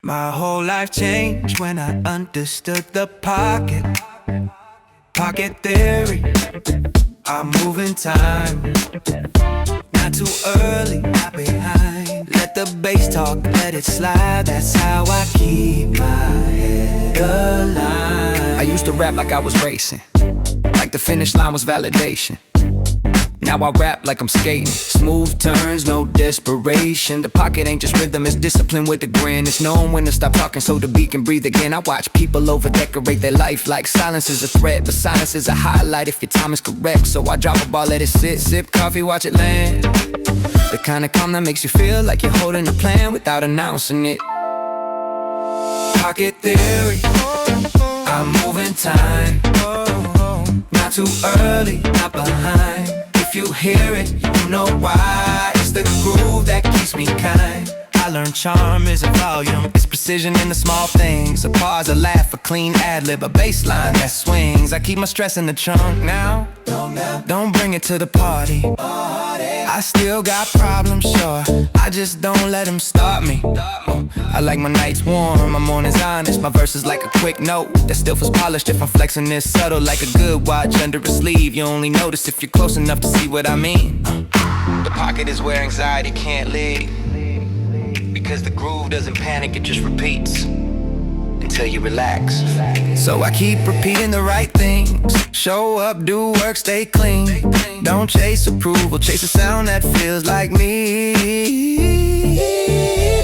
My whole life changed when I understood the pocket theory. I move in time, not too early, not behind. Let the bass talk, let it slide. That's how I keep my head aligned. I used to rap like I was racing, like the finish line was validation. Now I rap like I'm skating. Smooth turns, no desperation. The pocket ain't just rhythm, it's discipline with a grin. It's knowing when to stop talking so the beat can breathe again. I watch people over-decorate their life like silence is a threat, but silence is a highlight if your time is correct. So I drop a ball, let it sit, sip coffee, watch it land. The kind of calm that makes you feel like you're holding a plan without announcing it. Pocket theory, I move in time, not too early, not behind. If you hear it, you know why. It's the groove that keeps me kind. I learned charm is a volume. It's precision in the small things. A pause, a laugh, a clean ad-lib, a bass line that swings. I keep my stress in the trunk now. Don't bring it to the party. I still got problems, sure. I just don't let them stop me. I like my nights warm, my mornings honest. My verse is like a quick note that still feels polished if I'm flexing this subtle. Like a good watch under a sleeve. You only notice if you're close enough to see what I mean. The pocket is where anxiety can't leave, because the groove doesn't panic, it just repeats until you relax. So I keep repeating the right things. Show up, do work, stay clean. Don't chase approval, chase a sound that feels like me.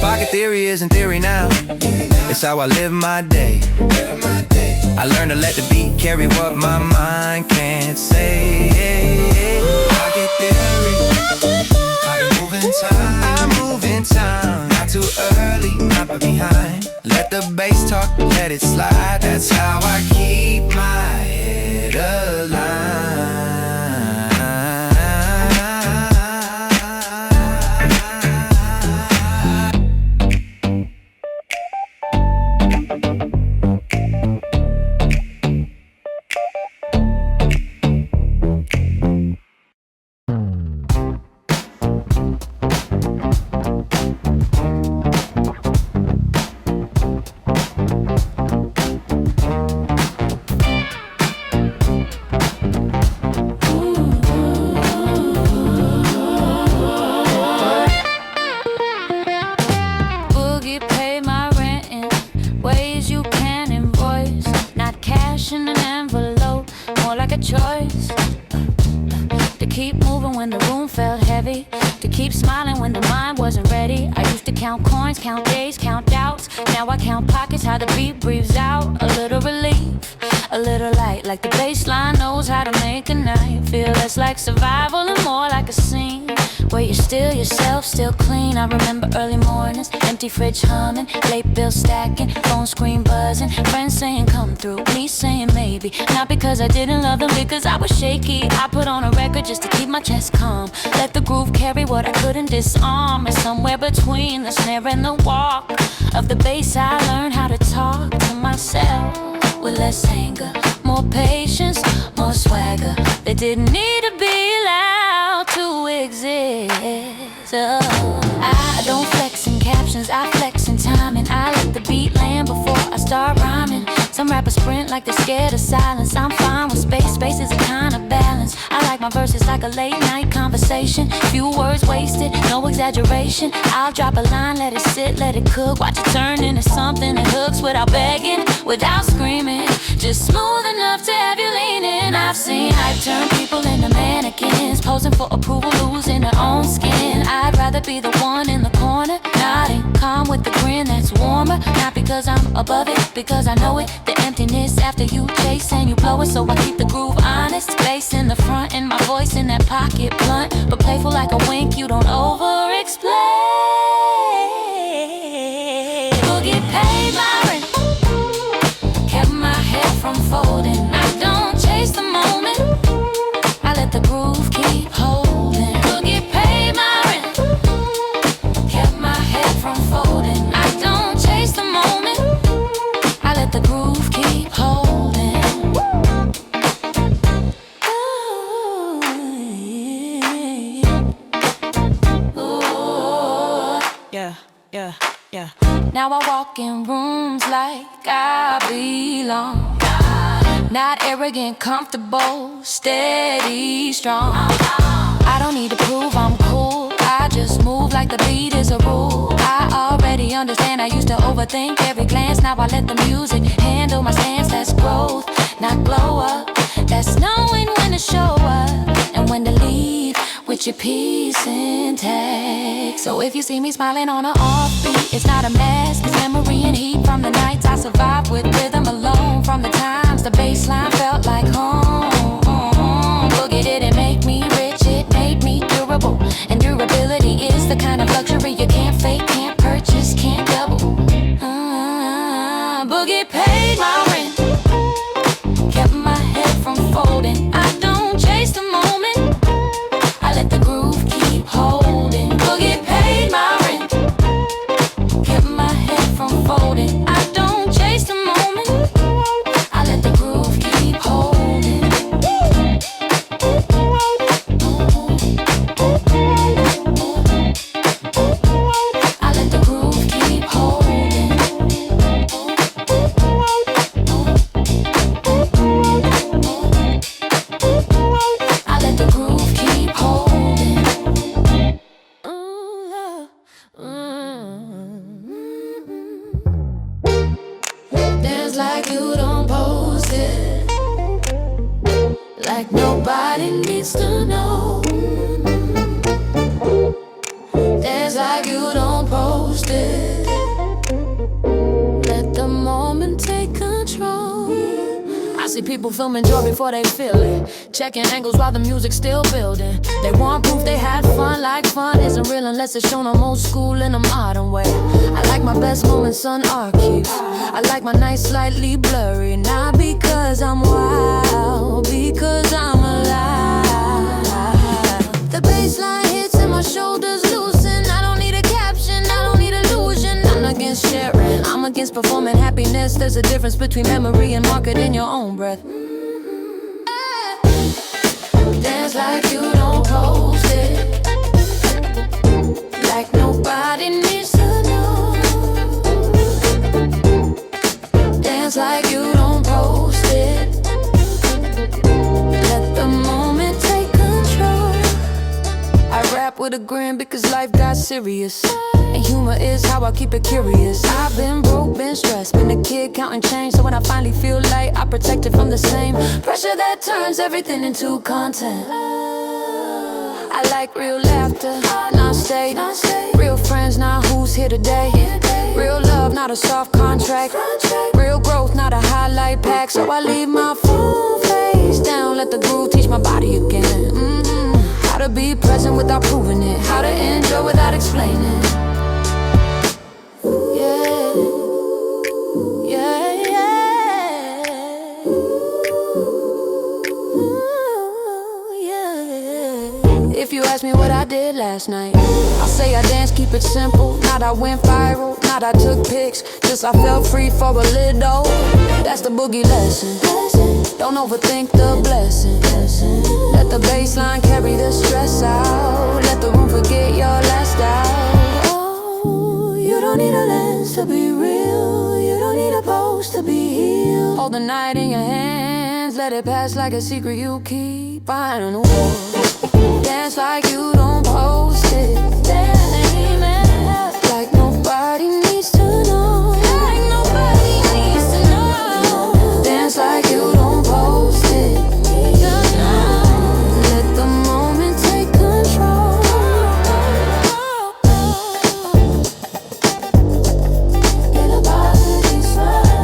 Pocket theory isn't theory now, it's how I live my day. I learned to let the beat carry what my mind can't say. Pocket theory, I move in time, I move in time. Not too early, not behind. Let the bass talk, let it slide. That's how I keep my head aligned. Choice to keep moving when the room felt heavy, to keep smiling when the mind wasn't ready. I used to count coins, count days, count doubts. Now I count pockets, how the beat breathes out. A little relief, a little light, like the bass line knows how to make a night feel less like survival and more like a scene where you're still yourself, still clean. I remember early mornings, empty fridge humming, late bill stacking, phone screen buzzing, friends saying come through, me saying maybe. Not because I didn't love them, because I was shaky. I put on a record just to keep my chest calm, let the groove carry what I couldn't disarm. And somewhere between the snare and the walk of the bass, I learned how to talk to myself with less anger, more patience, more swagger. They didn't need to be loud to exist. I don't flex in captions, I flex in timing. I let the beat land before I start rhyming. Some rappers sprint like they're scared of silence. I'm fine with space, space is a kind of balance. I like my verses like a late night conversation. Few words wasted, no exaggeration. I'll drop a line, let it sit, let it cook. Watch it turn into something that hooks without begging, without screaming. Just smooth enough to have you leaning. I've seen hype turn people into mannequins, posing for approval, losing their own skin. I'd rather be the one in the corner, nodding, calm with the grin that's warmer. Not because I'm above it, because I know it. The emptiness after you chase and you blow it. So I keep the groove honest, bass in the front and my voice in that pocket blunt, but playful like a wink, you don't over-explain. Boogie paid my rent, kept my head from folding. I don't chase the moment, I let the groove keep holding. Boogie paid my rent, kept my head from folding. I don't chase the moment, I let the groove keep holding. Ooh, yeah, yeah, yeah. Now Now I walk in rooms like I belong. Not arrogant, comfortable, steady, strong. I don't need to prove I'm cool, I just move like the beat is a rule. I already understand, I used to overthink every glance. Now I let the music handle my stance. That's growth, not glow up. That's knowing when to show up and when to leave with your peace intact. So if you see me smiling on an offbeat, it's not a mask, it's memory and heat from the nights I survived with rhythm alone. From the times the baseline felt like home. Boogie didn't make me rich, it made me durable. And durability is the kind of luxury you can't fake, can't purchase, can't double. Boogie paid my rent, kept my head from folding. I don't chase the moment, I let the groove keep holding. Boogie paid my rent, kept my head from folding. I don't chase the moment, I let the groove keep holding. I let the groove keep holding. I let the groove keep holding. Dance like you don't post it, like nobody needs to know. Dance like you don't post it, let the moment take control. I see people filming joy before they feel it, checking angles while the music's still building. They want proof they had fun, like fun isn't real unless it's shown on old school in a modern way. I like my best moments on archives, I like my nights slightly blurry. Not because I'm wild, because I'm alive. The baseline hits and my shoulders loosen. I don't need a caption, I don't need illusion. I'm not against sharing, I'm against performing happiness. There's a difference between memory and marketing your own breath. Dance like you don't post it, like nobody needs to know. Dance like you don't post it, let the moment take control. I rap with a grin because life got serious, and humor is how I keep it curious. I've been broke, been stressed, been a kid counting change. So when I finally feel light, I protect it from the same pressure that turns everything into content. I like real laughter, not state. Real friends, not who's here today. Real love, not a soft contract. Real growth, not a highlight pack. So I leave my full face down, let the groove teach my body again. How to be present without proving it, how to enjoy without explaining. Yeah, yeah, yeah, yeah. If you ask me what I did last night, I'll say I danced, keep it simple. Not I went viral, not I took pics, just I felt free for a little. That's the boogie lesson. Don't overthink the blessing. Let the baseline carry the stress out. Let the room forget your last out. Oh, you don't need a lens to be real. You don't need a pose to be healed. Hold the night in your hands, let it pass like a secret you keep behind the wall. Dance like you don't post it. Dance like nobody needs to know. Like nobody needs to know. Dance like you don't post it. Let the moment take control. Get a body smile.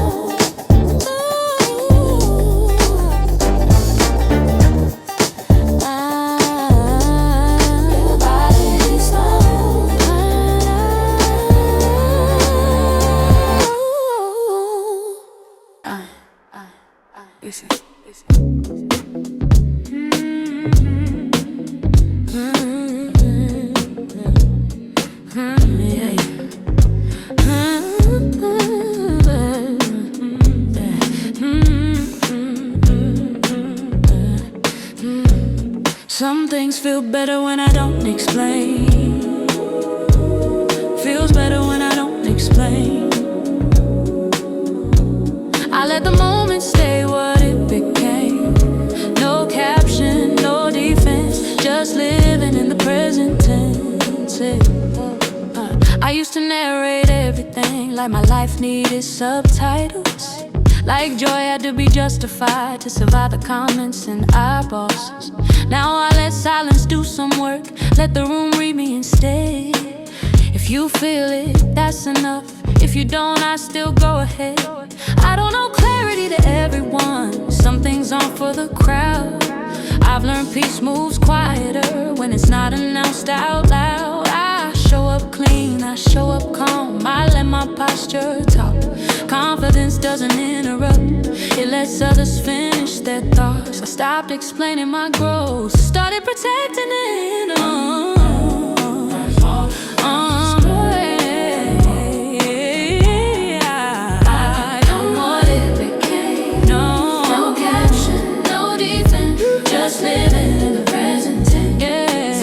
Listen. Some things feel better when I don't explain. Feels better when I don't explain. let the moment stay what it became. No caption, no defense, just living in the present tense. I used to narrate everything like my life needed subtitles. Like joy had to be justified to survive the comments and eyeballs. Now I let silence do some work, let the room read me instead. If you feel it, that's enough. If you don't, I still go ahead. I don't know clarity to everyone. Some things aren't for the crowd. I've learned peace moves quieter when it's not announced out loud. I show up clean, I show up calm, I let my posture talk. Confidence doesn't interrupt, it lets others finish their thoughts. I stopped explaining my growth, started protecting it. I don't want it became. No caption, no defense, just living in the present tense. Yeah.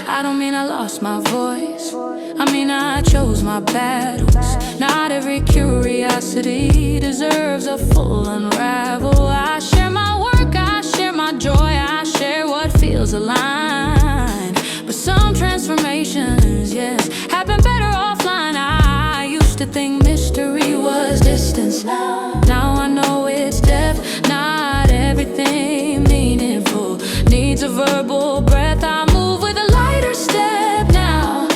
I don't mean I lost my voice, I mean I chose my battles. Not every curiosity deserves a full unravel. I share my work, I share my joy, I share what feels aligned. But some transformations, yes, happen better offline. I used to think mystery was distance. Now I know it's depth. Not everything meaningful needs a verbal breath. I move with a lighter step now,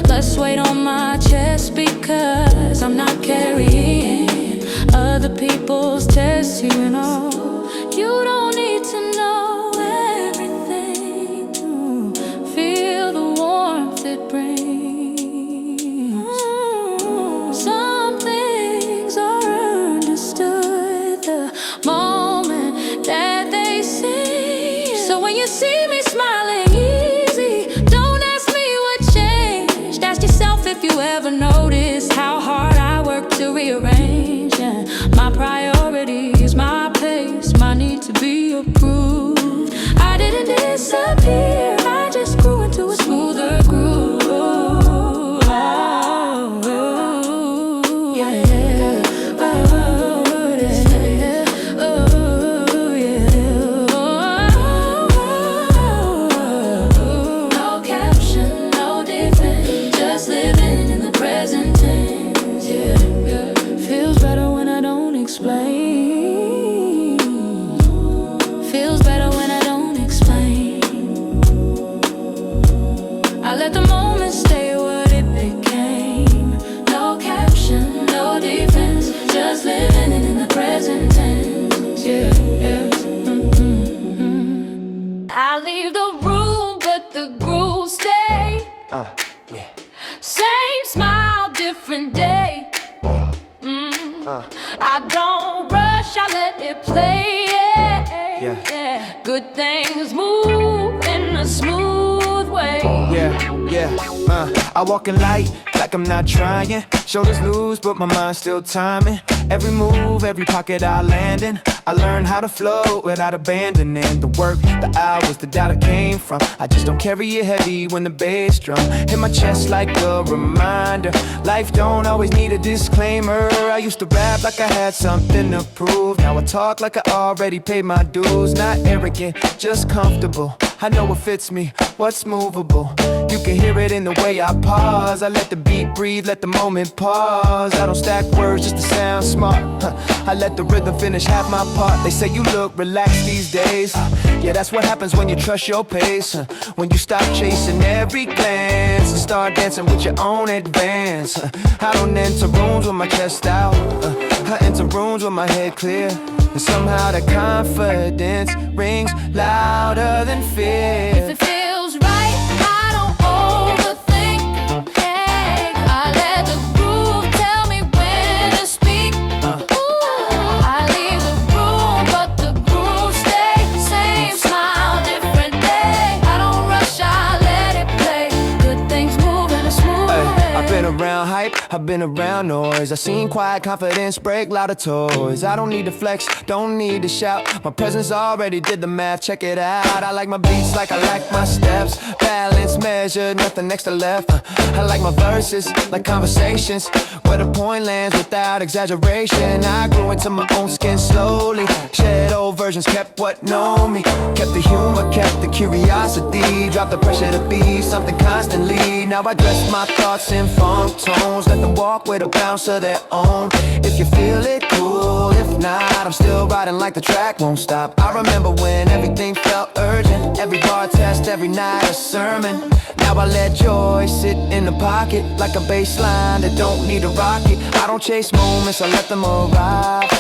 less weight on my chest, because I'm not carrying other people's tests. You know, you don't need to know everything to feel the warmth it brings. Some things are understood the moment that they seem. So when you see me smiling easy, don't ask me what changed. Ask yourself if you ever noticed how hard I work to rearrange my priorities, my pace, my need to be approved. I didn't disappear, I just grew into a smoother groove. Oh, yeah, yeah. Oh, yeah. Oh, yeah. No caption, no defense, just living in the present tense. Yeah, yeah. Feels better when I don't explain. Feels better when I don't explain. I let the moment stay what it became. No caption, no defense, just living in the present tense. Yeah, yeah. I leave the room, but the groove stay. Yeah. Same smile, different day. I don't rush, I let it play. Yeah. Good things move in a smooth way. Yeah. I walk in light like I'm not trying. Shoulders loose, but my mind's still timing. Every move, every pocket I land in, I learn how to flow without abandoning the work, the hours, the doubt it came from. I just don't carry it heavy when the bass drum hit my chest like a reminder. Life don't always need a disclaimer. I used to rap like I had something to prove. Now I talk like I already paid my dues. Not arrogant, just comfortable. I know what fits me, what's movable. You can hear it in the way I pause. I let the beat breathe, let the moment pause. I don't stack words just to sound smart. I let the rhythm finish half my part. They say you look relaxed these days. Yeah, that's what happens when you trust your pace. When you stop chasing every glance and start dancing with your own advance. I don't enter rooms with my chest out. I enter rooms with my head clear. And somehow the confidence rings louder than fear. If it feels right, I don't overthink. Hey, I let the groove tell me when to speak. I leave the room, but the groove stays. Same smile, different day. I don't rush, I let it play. Good things move in a smooth way. I've been around hype type, I've been around noise. I've seen quiet confidence break louder toys. I don't need to flex, don't need to shout. My presence already did the math, check it out. I like my beats like I like my steps. Balance measured, nothing next to left. I like my verses like conversations where the point lands without exaggeration. I grew into my own skin slowly. Shed old versions, kept what know me. Kept the humor, kept the curiosity. Dropped the pressure to be something constantly. Now I dress my thoughts in funk tones. Let them walk with a bounce of their own. If you feel it, cool. If not, I'm still riding like the track won't stop. I remember when everything felt urgent. Every bar test, every night a sermon. Now I let joy sit in the pocket like a bass line that don't need a rocket. I don't chase moments, I let them arrive.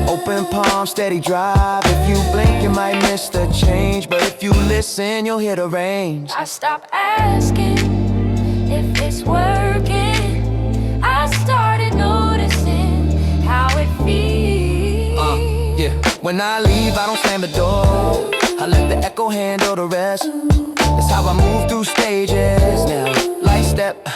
Open palm, steady drive. If you blink, you might miss the change. But if you listen, you'll hear the range. I stop asking if it's working. I started noticing how it feels. Yeah. When I leave, I don't slam the door. I let the echo handle the rest. That's how I move through stages now. Light step,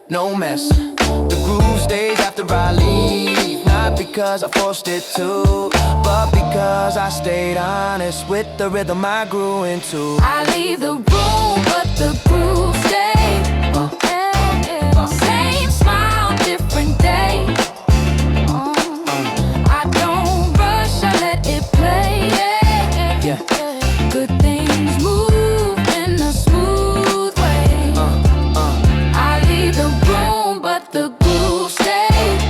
no mess. The groove stays after I leave. Not because I forced it to, but because I stayed honest with the rhythm I grew into. I leave the room, but the groove stays. Same smile, different day. I don't rush, I let it play. Yeah. Good things move in a smooth way. I leave the room, but the groove stays.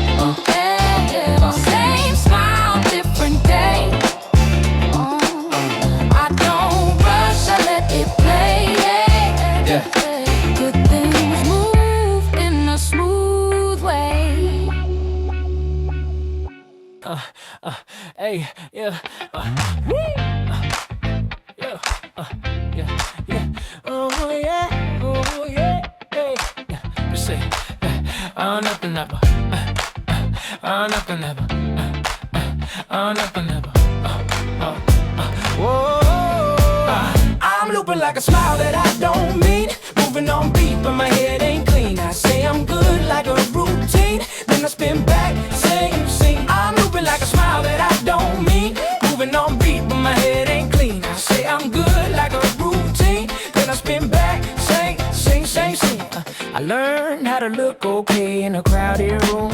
Same smile, different day. I don't rush, I let it play. Yeah. Good things move in a smooth way. Hey, yeah. Oh yeah, hey, yeah. Just say, oh nothing ever, oh nothing ever, oh nothing ever, whoa. I'm looping like a smile that I don't mean. Moving on beat, but my head ain't clean. I say I'm good like a routine, then I spin back, same scene. I'm looping like a smile that I don't mean. Moving on beat, but my head ain't clean. I say I'm good like a routine, then I spin back, same scene. I learned how to look okay in a crowded room.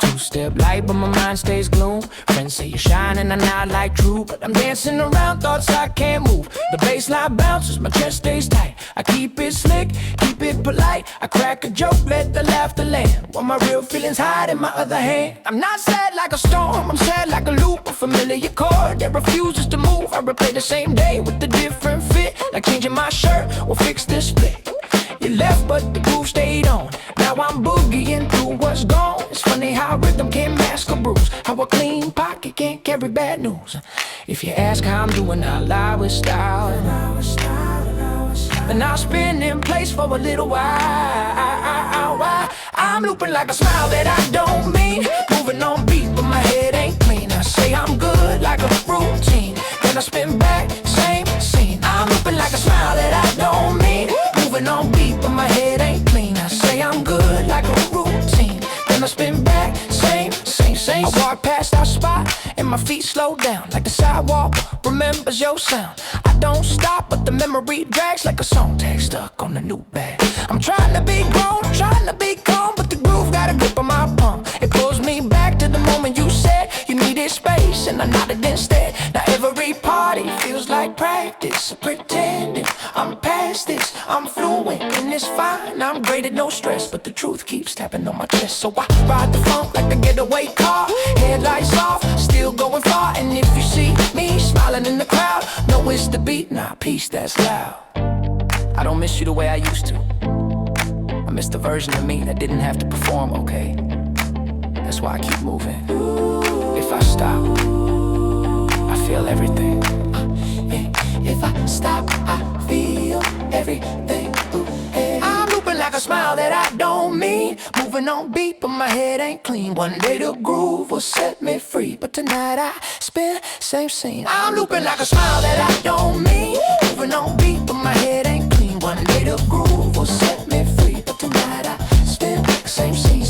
Two-step light, but my mind stays gloom. Friends say you're shining, I nod like true, but I'm dancing around thoughts I can't move. The baseline bounces, my chest stays tight. I keep it slick, keep it polite. I crack a joke, let the laughter land, while my real feelings hide in my other hand. I'm not sad like a storm, I'm sad like a loop, a familiar chord that refuses to move. I replay the same day with a different fit, like changing my shirt will fix this split. You left, but the groove stayed on. Now I'm boogieing through what's gone. It's funny how rhythm can mask a bruise, how a clean pocket can't carry bad news. If you ask how I'm doing, I'll lie with style. And I'll spin in place for a little while. I'm looping like a smile that I don't mean. Moving on beat, but my head ain't clean. I say I'm good like a routine, then I spin back, same scene. I'm looping like a smile that I don't mean. Moving on beat, but my head ain't clean. I say I'm good like a routine, then I spin back, same scene. I walk past our spot and my feet slow down like the sidewalk remembers your sound. I don't stop, but the memory drags like a song tag stuck on the new bag. I'm trying to be grown, trying to be calm, but the groove got a grip on my palm. It pulls me back to the moment you said you needed space, and I nodded instead. Now every party feels like practice, pretending I'm past this. I'm fluent and it's fine, I'm great at no stress, but the truth keeps tapping on my chest. So I ride the funk like a getaway car, headlights off, still going far. And if you see me smiling in the crowd, know it's the beat, nah, peace that's loud. I don't miss you the way I used to. I miss the version of me that didn't have to perform, okay? That's why I keep moving. If I stop, I feel everything. If I stop, I feel everything. I'm looping like a smile that I don't mean. Moving on beat, but my head ain't clean. One day the groove will set me free, but tonight I spin same scene. I'm looping like a smile that I don't mean. Moving on beat, but my head ain't clean. One day the groove will set me free, but tonight I spin same scene.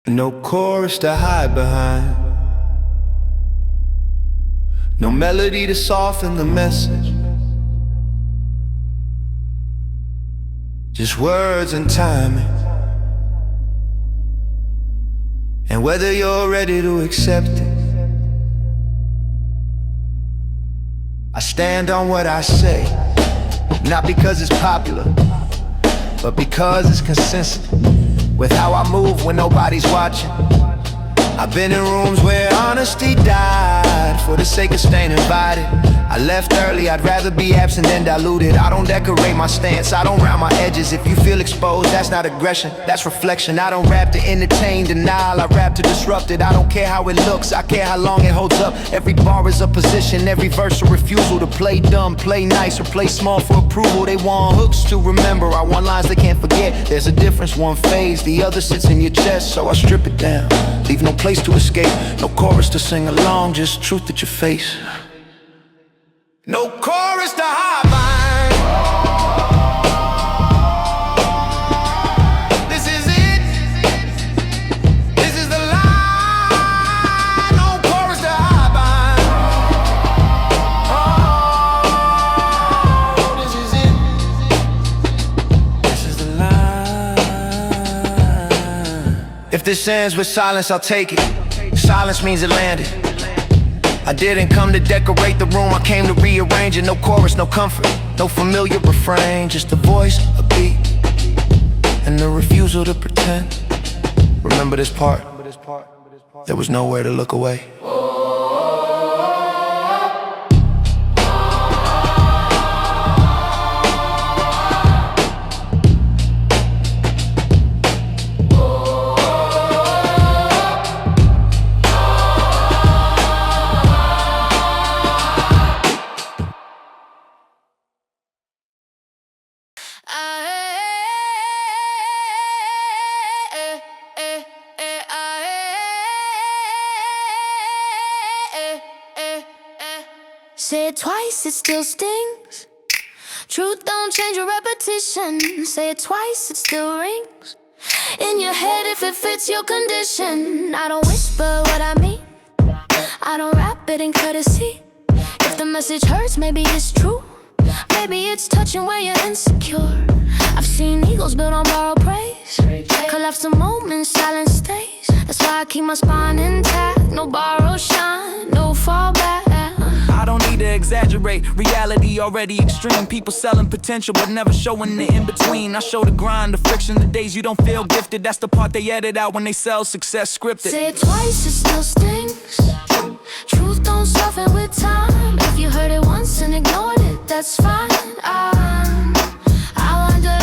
No chorus to hide behind, no melody to soften the message, just words and timing, and whether you're ready to accept it. I stand on what I say, not because it's popular, but because it's consistent with how I move when nobody's watching. I've been in rooms where honesty died for the sake of staying invited. I left early, I'd rather be absent than diluted. I don't decorate my stance, I don't round my edges. If you feel exposed, that's not aggression, that's reflection. I don't rap to entertain denial, I rap to disrupt it. I don't care how it looks, I care how long it holds up. Every bar is a position, every verse a refusal to play dumb, play nice, or play small for approval. They want hooks to remember, I want lines they can't forget. There's a difference, one phase, the other sits in your chest. So I strip it down, leave no place to escape, no chorus to sing along, just truth at your face. No chorus to hide behind. This is it. This is the line. No chorus to hide behind. Oh, this is it. This is the line. If this ends with silence, I'll take it. Silence means it landed. I didn't come to decorate the room, I came to rearrange it. No chorus, no comfort, no familiar refrain, just a voice, a beat, and the refusal to pretend. Remember this part, there was nowhere to look away. Say it twice, it still stings. Truth don't change your repetition. Say it twice, it still rings in your head if it fits your condition. I don't whisper what I mean, I don't rap it in courtesy. If the message hurts, maybe it's true. Maybe it's touching where you're insecure. I've seen egos built on borrowed praise, collapse the moment, silence stays. That's why I keep my spine intact. No borrowed shine, no fallback. I don't need to exaggerate, reality already extreme. People selling potential but never showing the in-between. I show the grind, the friction, the days you don't feel gifted. That's the part they edit out when they sell success scripted. Say it twice, it still stings. Truth don't soften with time. If you heard it once and ignored it, that's fine. I wonder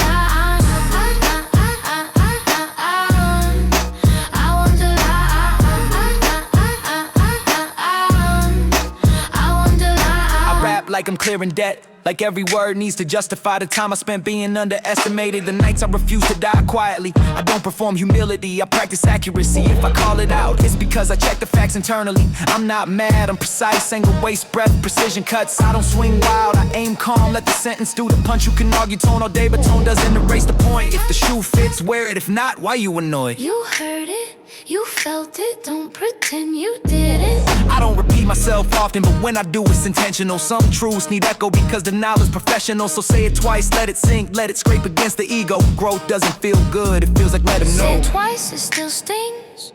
like I'm clearing debt. Like every word needs to justify the time I spent being underestimated. The nights I refuse to die quietly. I don't perform humility, I practice accuracy. If I call it out, it's because I check the facts internally. I'm not mad, I'm precise, ain't gonna waste breath, precision cuts. I don't swing wild, I aim calm, let the sentence do the punch. You can argue tone all day, but tone doesn't erase the point. If the shoe fits, wear it. If not, why you annoyed? You heard it, you felt it, don't pretend you didn't. I don't repeat myself often, but when I do, it's intentional. Some truths need echo because the knowledge professional. So say it twice, let it sink, let it scrape against the ego. Growth doesn't feel good, it feels like letting know. Say it twice, it still stings.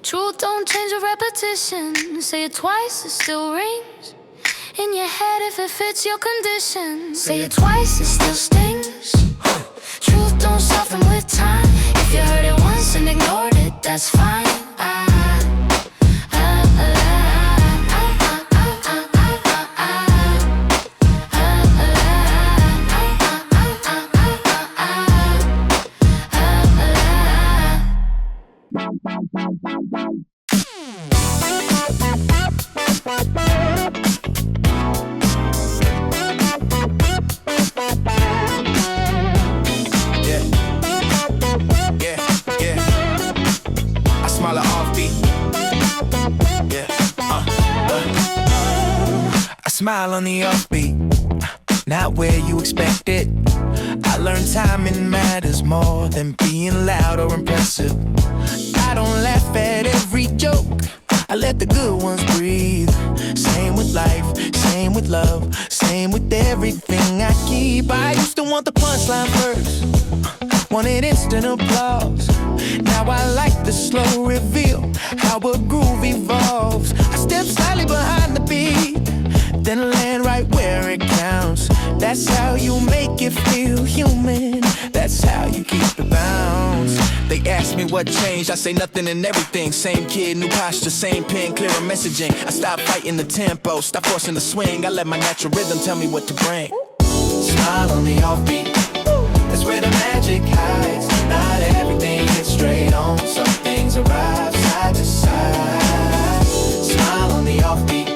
Truth don't change a repetition. Say it twice, it still rings in your head if it fits your condition. Say it twice, it still stings. Truth don't soften with time. If you heard it once and ignored it, that's fine. I smile at offbeat, Smile on the offbeat, not where you expect it. I learned timing matters more than being loud or impressive. I don't laugh at every joke, I let the good ones breathe. Same with life, same with love, same with everything I keep. I used to want the punchline first, wanted instant applause. Now I like the slow reveal, how a groove evolves. I step slightly behind the beat, then land right where it counts. That's how you make it feel human, that's how you keep it balanced. They ask me what changed, I say nothing and everything. Same kid, new posture, same pen, clearer messaging. I stop fighting the tempo, stop forcing the swing. I let my natural rhythm tell me what to bring. Smile on the offbeat, that's where the magic hides. Not everything hits straight on, some things arrive side to side. Smile on the offbeat,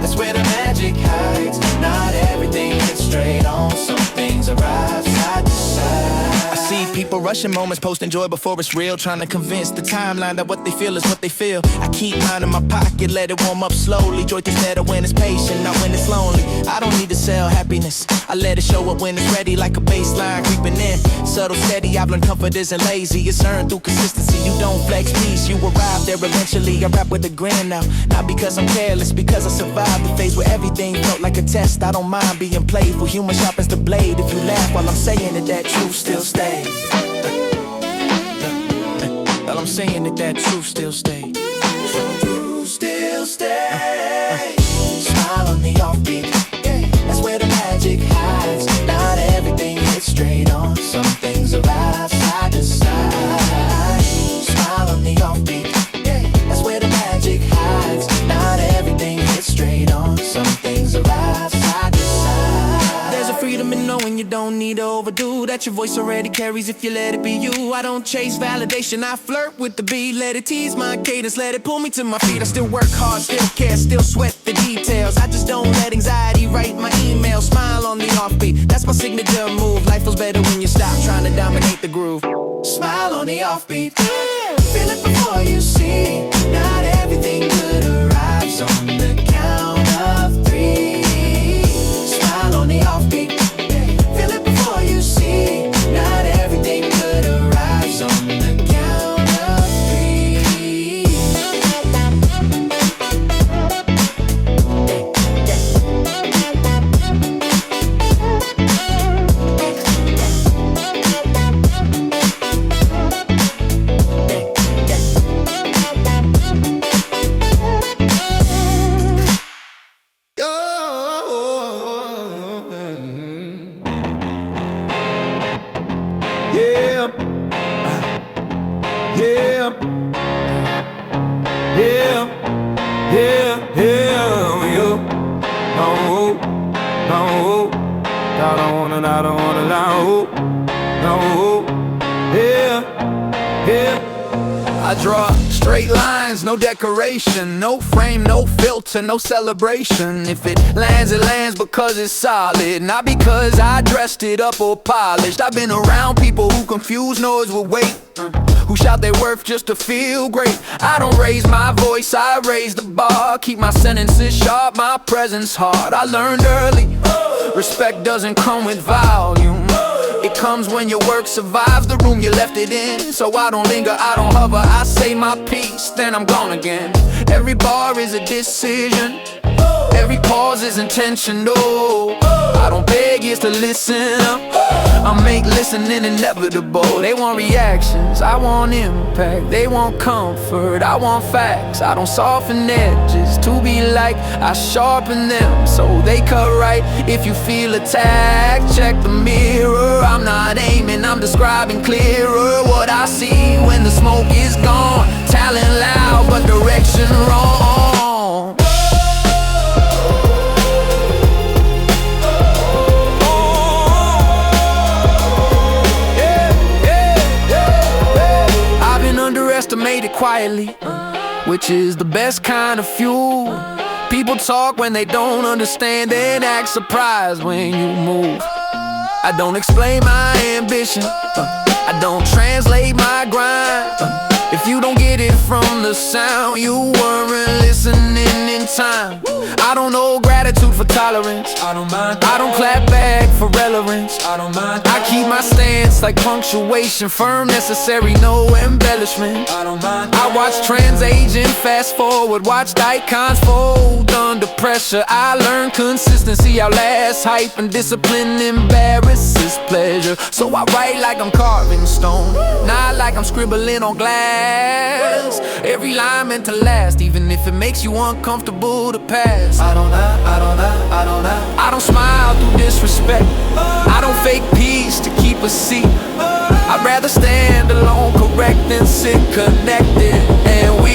that's where the magic hides. Not everything hits straight on, some things arrive side to side. I see people rushing moments, posting joy before it's real, trying to convince the timeline that what they feel is what they feel. I keep mine in my pocket, let it warm up slowly. Joy is better when it's patient, not when it's lonely. I don't need to sell happiness, I let it show up when it's ready, like a baseline creeping in. Subtle, steady, I've learned comfort isn't lazy. It's earned through consistency, you don't flex peace. You arrive there eventually, I rap with a grin now. Not because I'm careless, because I survived the phase where everything felt like a test. I don't mind being playful, humor sharpens the blade. If you laugh while I'm saying it, that truth still stays. While I'm saying it, that truth still stays. Truth still stays. Smile on the offbeat, that's where the magic hides. Not everything hits straight on, some things arrive side to side. Smile on the offbeat, that's where the magic hides. Not everything hits straight on, some things arrive side to side. There's a freedom in knowing you don't need to overdo, that your voice already carries if you let it be you. I don't chase validation, I flirt with the beat. Let it tease my cadence, let it pull me to my feet. I still work hard, still care, still sweat the details. I just don't let anxiety write my email. Smile on the offbeat, that's my signature move. Life feels better when you stop trying to dominate the groove. Smile on the offbeat, feel it before you see. Not everything good arrives on the count of three. Smile on the offbeat, feel it before you see. Not everything good arrives on the count of three. I draw straight lines, no decoration, no frame, no filter, no celebration. If it lands because it's solid, not because I dressed it up or polished. I've been around people who confuse noise with weight, who shout their worth just to feel great. I don't raise my voice, I raise the bar. Keep my sentences sharp, my presence hard. I learned early, respect doesn't come with volume. It comes when your work survives the room you left it in. So I don't linger, I don't hover, I say my piece, then I'm gone again. Every bar is a decision, every pause is intentional. I don't beg you to listen up, I make listening inevitable. They want reactions, I want impact. They want comfort, I want facts. I don't soften edges to be like I sharpen them, so they cut right. If you feel attacked, check the mirror. I'm not aiming, I'm describing clearer what I see when the smoke is gone. Talent loud, but direction wrong. I've been underestimated quietly, which is the best kind of fuel. People talk when they don't understand, then act surprised when you move. I don't explain my ambition, I don't translate my grind. If you don't get it from the sound, you weren't listening time. I don't know gratitude for tolerance. I don't mind. I don't clap back for relevance. I don't mind. I keep my stance like punctuation, firm, necessary, no embellishment. I don't mind. I watch trends age and fast forward, watched icons fold under pressure. I learned consistency outlasts hype, and discipline embarrasses pleasure. So I write like I'm carving stone, not like I'm scribbling on glass. Every line meant to last, even if it makes you uncomfortable to pass. I don't lie, I don't lie, I don't lie. I don't smile through disrespect. I don't fake peace to keep a seat. I'd rather stand alone, correct, than sit connected. And we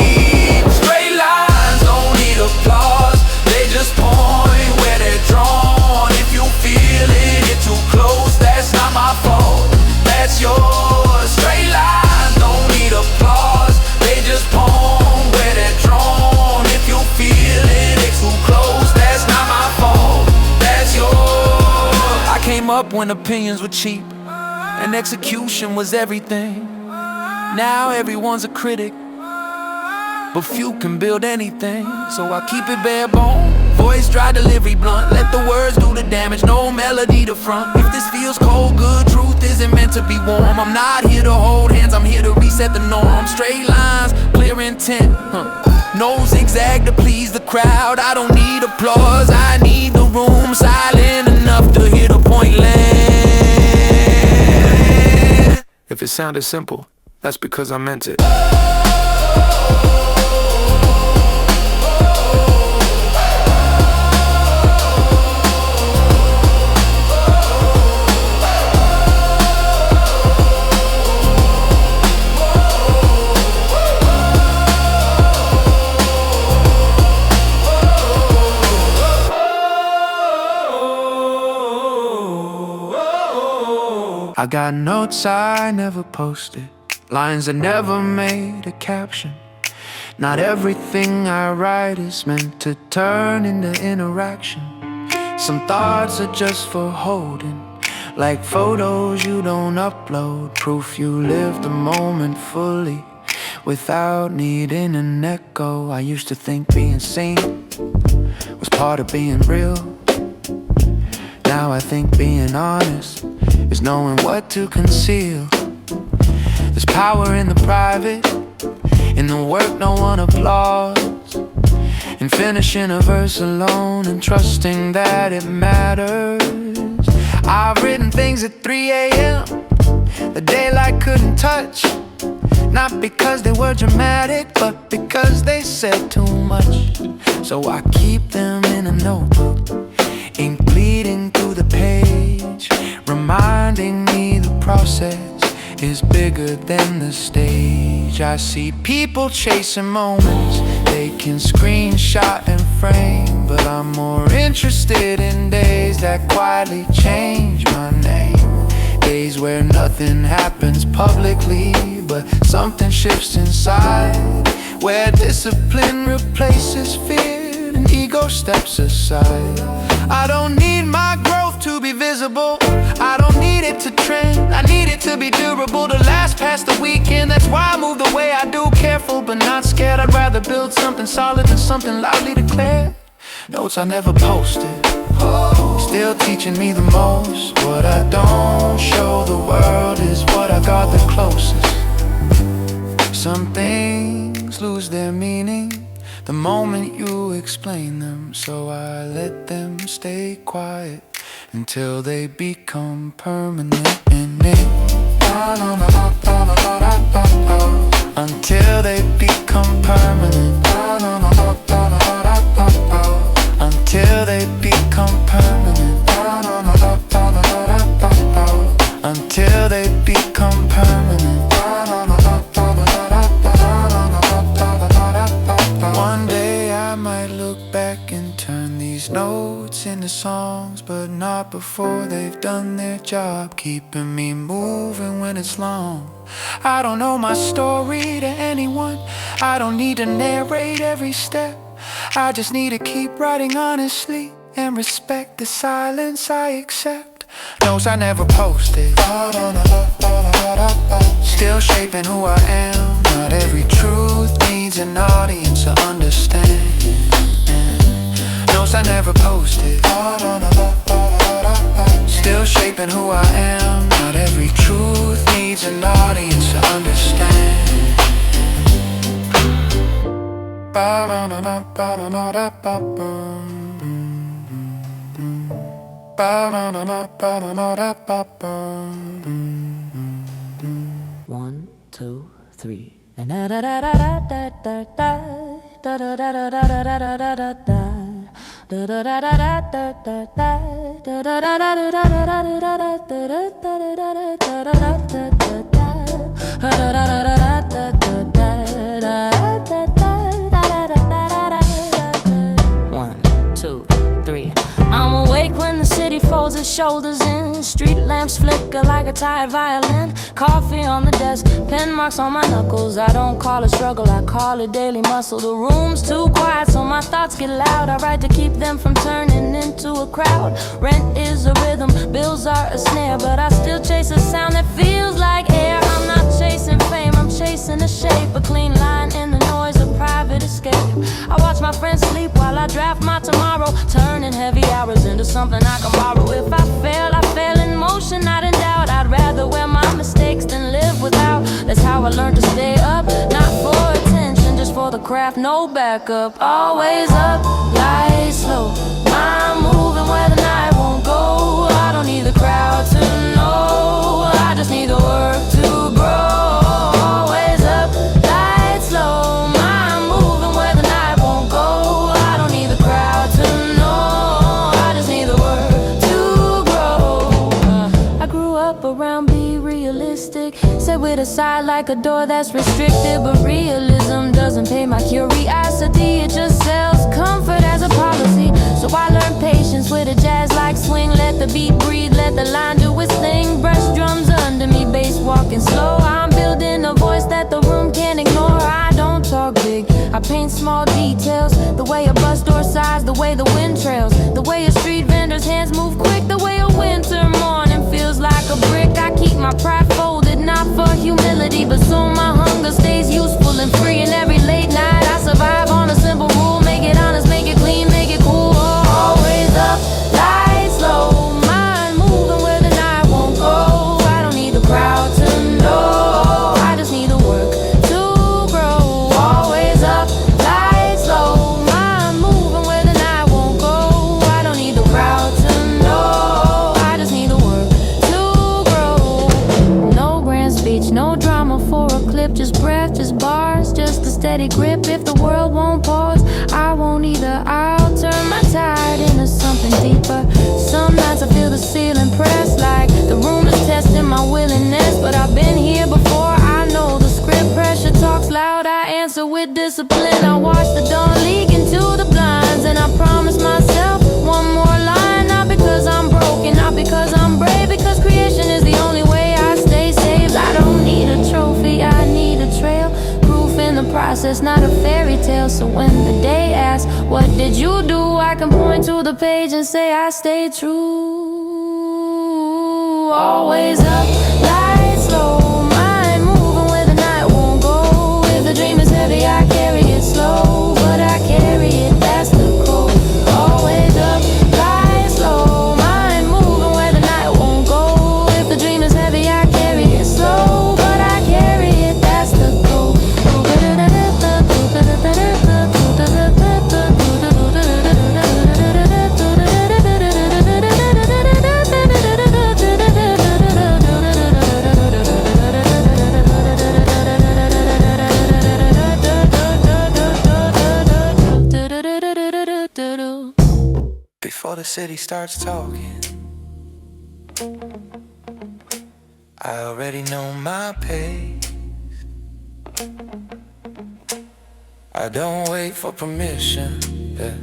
straight lines don't need applause. They just point where they're drawn. If you feel it, you're too close. That's not my fault, that's yours. Straight lines don't need applause. They just point where they're drawn. If you feel it, it's too close. That's not my fault, that's yours. I came up when opinions were cheap and execution was everything. Now everyone's a critic, but few can build anything. So I keep it bare bone, voice dry, delivery blunt. Let the words do the damage, no melody to front. If this feels cold, good truth isn't meant to be warm. I'm not here to hold hands, I'm here to reset the norm. Straight lines, clear intent, no zigzag to please the crowd. I don't need applause, I need the room silent enough to hear the point land. If it sounded simple, that's because I meant it. I got notes I never posted, lines I never made a caption. Not everything I write is meant to turn into interaction. Some thoughts are just for holding, like photos you don't upload, proof you lived the moment fully without needing an echo. I used to think being seen was part of being real. Now I think being honest is knowing what to conceal. There's power in the private, in the work no one applauds, in finishing a verse alone and trusting that it matters. I've written things at 3 a.m. the daylight couldn't touch, not because they were dramatic, but because they said too much. So I keep them in a notebook, ink bleeding through the page, reminding me the process is bigger than the stage. I see people chasing moments they can screenshot and frame, but I'm more interested in days that quietly change my name. Days where nothing happens publicly, but something shifts inside, where discipline replaces fear and ego steps aside. I don't need my growth to be visible, I don't need it to trend, I need it to be durable, to last past the weekend. That's why I move the way I do, careful but not scared. I'd rather build something solid than something loudly declared. Notes I never posted, still teaching me the most. What I don't show the world is what I got the closest. Some things lose their meaning the moment you explain them, so I let them stay quiet until they become permanent in it. Until they become permanent. Until they become permanent. Until they become permanent. One day I might look back and turn these notes into songs, but not before they've done their job, keeping me moving when it's long. I don't know my story to anyone, I don't need to narrate every step. I just need to keep writing honestly and respect the silence I accept. Notes I never posted, still shaping who I am. Not every truth needs an audience to understand. never posted. Still shaping who I am. Not every truth needs an audience to understand. One, two, three. One, two, three. I'm awake when the city folds its shoulders in. Street lamps flicker like a tired violin. Coffee on the desk, pen marks on my knuckles. I don't call it struggle, I call it daily muscle. The room's too quiet so my thoughts get loud. I write to keep them from turning into a crowd. Rent is a rhythm, bills are a snare, but I still chase a sound that feels like air. I'm not chasing fame, I'm chasing a shape. A clean line in the noise, a private escape. I watch my friends sleep while I draft my tomorrow, turning heavy hours into something I can borrow. If I fail in motion, not in doubt. I'd rather wear my mistakes than live without. That's how I learned to stay up, not for attention, just for the craft, no backup. Always up, light slow, I'm moving where the night won't go. I don't need the crowd to know, I just need the work to grow. Always up, light slow, I'm moving where the night won't go. I don't need the crowd to know, I just need the work to grow. I grew up around be realistic, set with a side like a door that's restricted. But realism doesn't pay my curiosity, it just sells comfort as a policy. So I learned patience with a jazz like swing. Let the beat breathe, let the line do its thing. Brush drums under me, bass walking slow. I'm building a voice that the room can't ignore. I don't talk big, I paint small details. The way a bus door sighs, the way the wind trails, the way a street vendor's hands move quick, the way a winter morning feels like a brick. I keep my pride folded, not for humility, but so my hunger stays useful and free. And every late night I survive on a simple rule: make it honest, make it clean, make it cool. Always up, light slow, mind moving where the night won't go. I don't need the crowd to know, I just need the work to grow. Always up, light slow, mind moving where the night won't go. I don't need the crowd to know, I just need the work to grow. No grand speech, no drama for a clip, just breath, just bars, just a steady grip. If the world won't pause, I won't either. I'll turn my tide into something deeper. Some nights I feel the ceiling press, like the room is testing my willingness. But I've been here before, I know the script. Pressure talks loud, I answer with discipline. I watch the dawn leak into the blinds, and I promise myself one more line. Not because I'm broken, not because I'm brave, because creation is the only way I stay saved. I don't need a trophy, I need a trail, proof in the process, not a fairy tale. So when the day asks, what did you do? I can point to the page and say I stayed true. Always up, light slow, mind moving where the night won't go. If the dream is heavy, I carry it slow, but I carry it, that's the code. Always up, light slow, mind moving where the night won't go. If the dream is heavy, I carry it slow, but I carry it, that's the code. Before the city starts talking, I already know my pace. I don't wait for permission, yeah.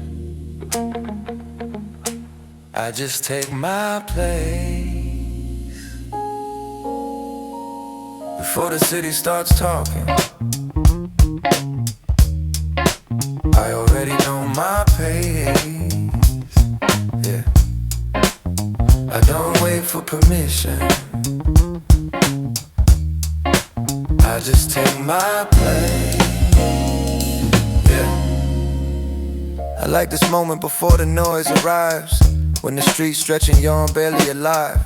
I just take my place. Before the city starts talking, I already know my pace. Yeah. I don't wait for permission, I just take my place. Yeah. I like this moment before the noise arrives, when the streets stretching yawn barely alive.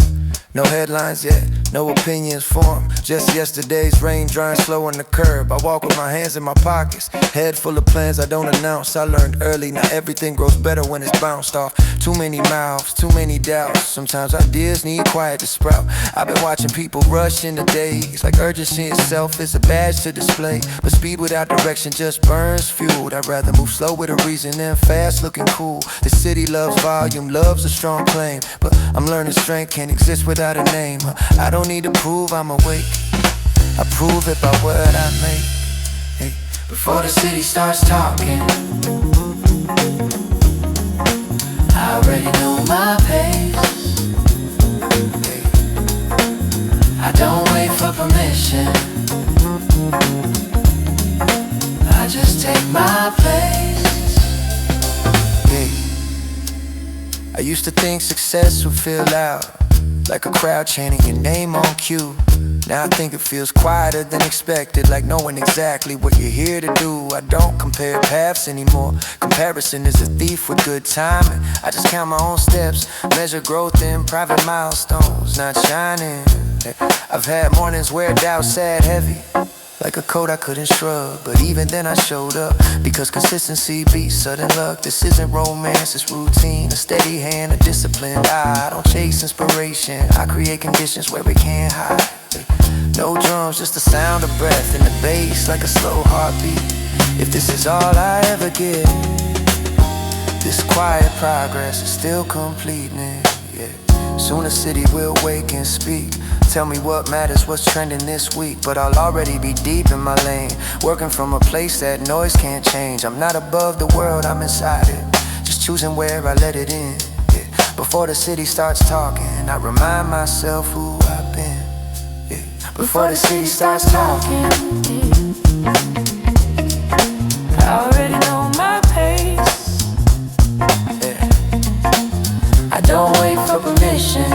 No headlines yet, no opinions formed. Just yesterday's rain drying slow on the curb. I walk with my hands in my pockets, head full of plans I don't announce. I learned early, now everything grows better when it's bounced off. Too many mouths, too many doubts. Sometimes ideas need quiet to sprout. I've been watching people rush into days, like urgency itself is a badge to display. But speed without direction just burns fuel. I'd rather move slow with a reason than fast looking cool. The city loves volume, loves a strong claim, but I'm learning strength can't exist without a name. I don't need to prove I'm awake, I prove it by what I make. Hey, before the city starts talking, I already know my pace. Hey, I don't wait for permission, I just take my place. Hey, I used to think success would feel loud, like a crowd chanting your name on cue. Now I think it feels quieter than expected, like knowing exactly what you're here to do. I don't compare paths anymore, comparison is a thief with good timing. I just count my own steps, measure growth in private milestones, not shining. I've had mornings where doubt sat heavy, like a coat I couldn't shrug, but even then I showed up, because consistency beats sudden luck. This isn't romance, it's routine, a steady hand, a disciplined eye. I don't chase inspiration, I create conditions where it can't hide. No drums, just the sound of breath and the bass like a slow heartbeat. If this is all I ever get, this quiet progress is still completing. Yeah. Soon the city will wake and speak. Tell me what matters, what's trending this week. But I'll already be deep in my lane, working from a place that noise can't change. I'm not above the world, I'm inside it, just choosing where I let it in. Yeah. Before the city starts talking, I remind myself who I've been. Yeah. Before the city starts talking, I already know my pace. Yeah. I don't wait for permission,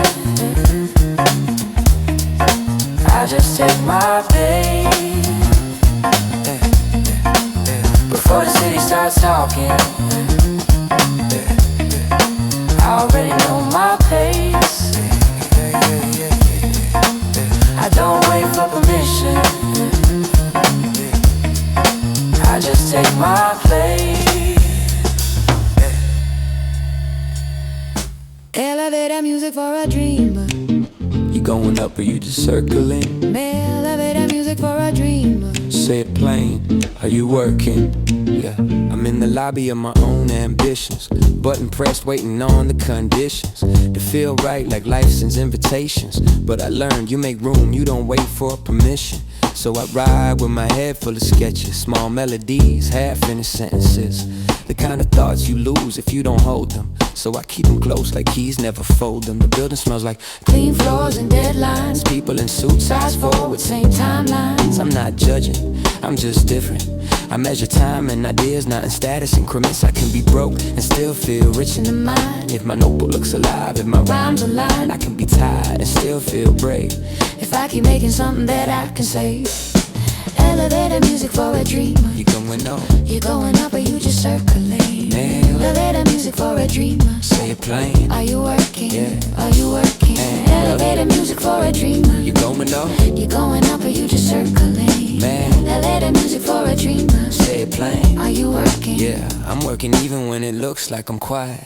I just take my pace. Before the city starts talking, I already know my pace. I don't wait for permission, I just take my place. Elevator music for a dreamer. You going up or you just circling? Elevator music for a dreamer. Say it plain, are you working? Yeah, I'm in the lobby of my own ambitions, button pressed waiting on the conditions to feel right like life sends invitations. But I learned you make room, you don't wait for permission. So I ride with my head full of sketches, small melodies, half-finished sentences, the kind of thoughts you lose if you don't hold them. So I keep them close like keys, never fold them. The building smells like clean floors and deadlines, people in suits, eyes forward, same timelines. I'm not judging, I'm just different. I measure time and ideas, not in status increments. I can be broke and still feel rich in the mind. If my notebook looks alive, if my rhymes align, I can be tired and still feel brave. If I keep making something that I can save. Elevator music for a dreamer. You going up, you going up or you just circling? Elevator music for a dreamer. Say it plain, are you working? Yeah. Are you working? Elevator music for a dreamer. You going up, you going up or you just circling? Elevator music for a dreamer. Say it plain, are you working? Yeah, I'm working even when it looks like I'm quiet.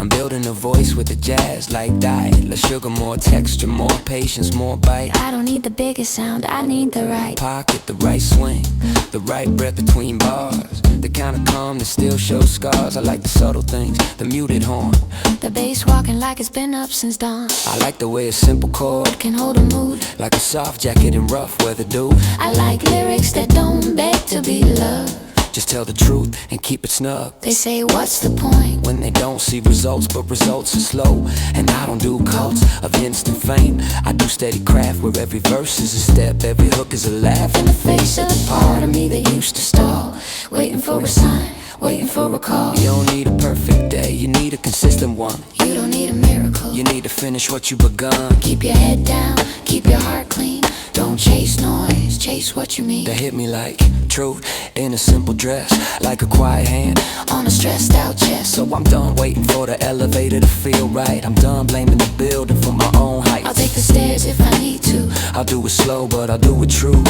I'm building a voice with the jazz like diet. Less sugar, more texture, more patience, more bite. I don't need the biggest sound, I need the right pocket, the right swing, the right breath between bars, the kind of calm that still shows scars. I like the subtle things, the muted horn, the bass walking like it's been up since dawn. I like the way a simple chord can hold a mood, like a soft jacket in rough weather do. I like lyrics that don't beg to be loved, just tell the truth and keep it snug. They say what's the point when they don't see results, but results are slow. And I don't do cults of instant fame, I do steady craft where every verse is a step, every hook is a laugh in the face of the part of me that used to stall, waiting for a sign, waiting for a call. You don't need a perfect day, you need a consistent one. You don't need a miracle. You need to finish what you begun. Keep your head down, keep your heart clean. Don't chase noise, chase what you mean. That hit me like truth in a simple dress, like a quiet hand On a stressed out chest. So I'm done waiting for the elevator to feel right. I'm done blaming the building for my own height. I'll take the stairs if I need to. I'll do it slow, but I'll do it true.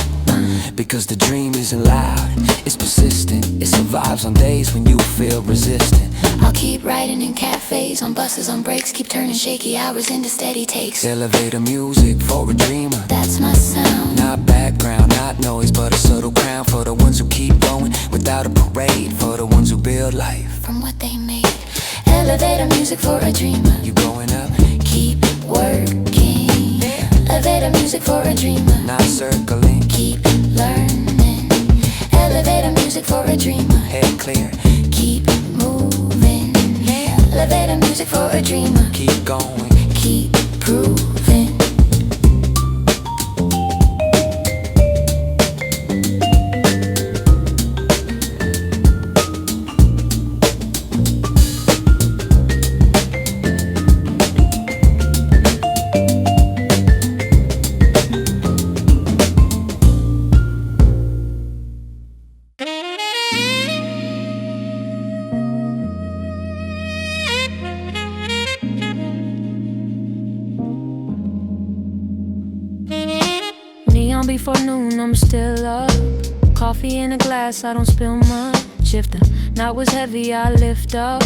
Because the dream isn't loud, it's persistent. It survives on days when you feel resistant. I'll keep riding in cafes, on buses, on breaks. Keep turning shaky hours into steady takes. Elevator music for a dreamer. That's my sound. Not background, not noise, but a subtle crown for the ones who keep going without a parade. For the ones who build life From what they made. Elevator music for a dreamer. You going up, Keep working. Elevator music for a dreamer. not circling. Keep learning. Elevator music for a dreamer. Head clear, Keep moving. Elevator music for a dreamer. keep going. Keep proving. Neon before noon, I'm still up. Coffee in a glass, I don't spill much. If the night was heavy, I lift up.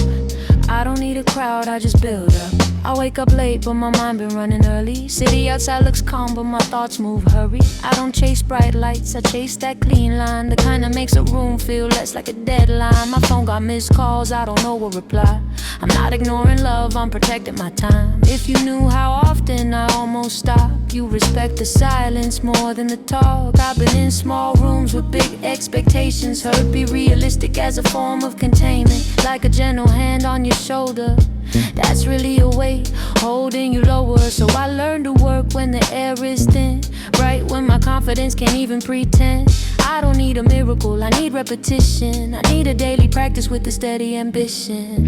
I don't need a crowd, I just build up. I wake up late, but my mind been running early. City outside looks calm, but my thoughts move hurry. I don't chase bright lights, I chase that clean line. The kind that makes a room feel less like a deadline. My phone got missed calls, I don't know what reply. I'm not ignoring love, I'm protecting my time. If you knew how often I almost stop, you respect the silence more than the talk. I've been in small rooms with big expectations. Heard be realistic as a form of containment. Like a gentle hand on your shoulder, that's really a weight holding you lower. So I learned to work when the air is thin, right when my confidence can't even pretend. I don't need a miracle, I need repetition. I need a daily practice with a steady ambition.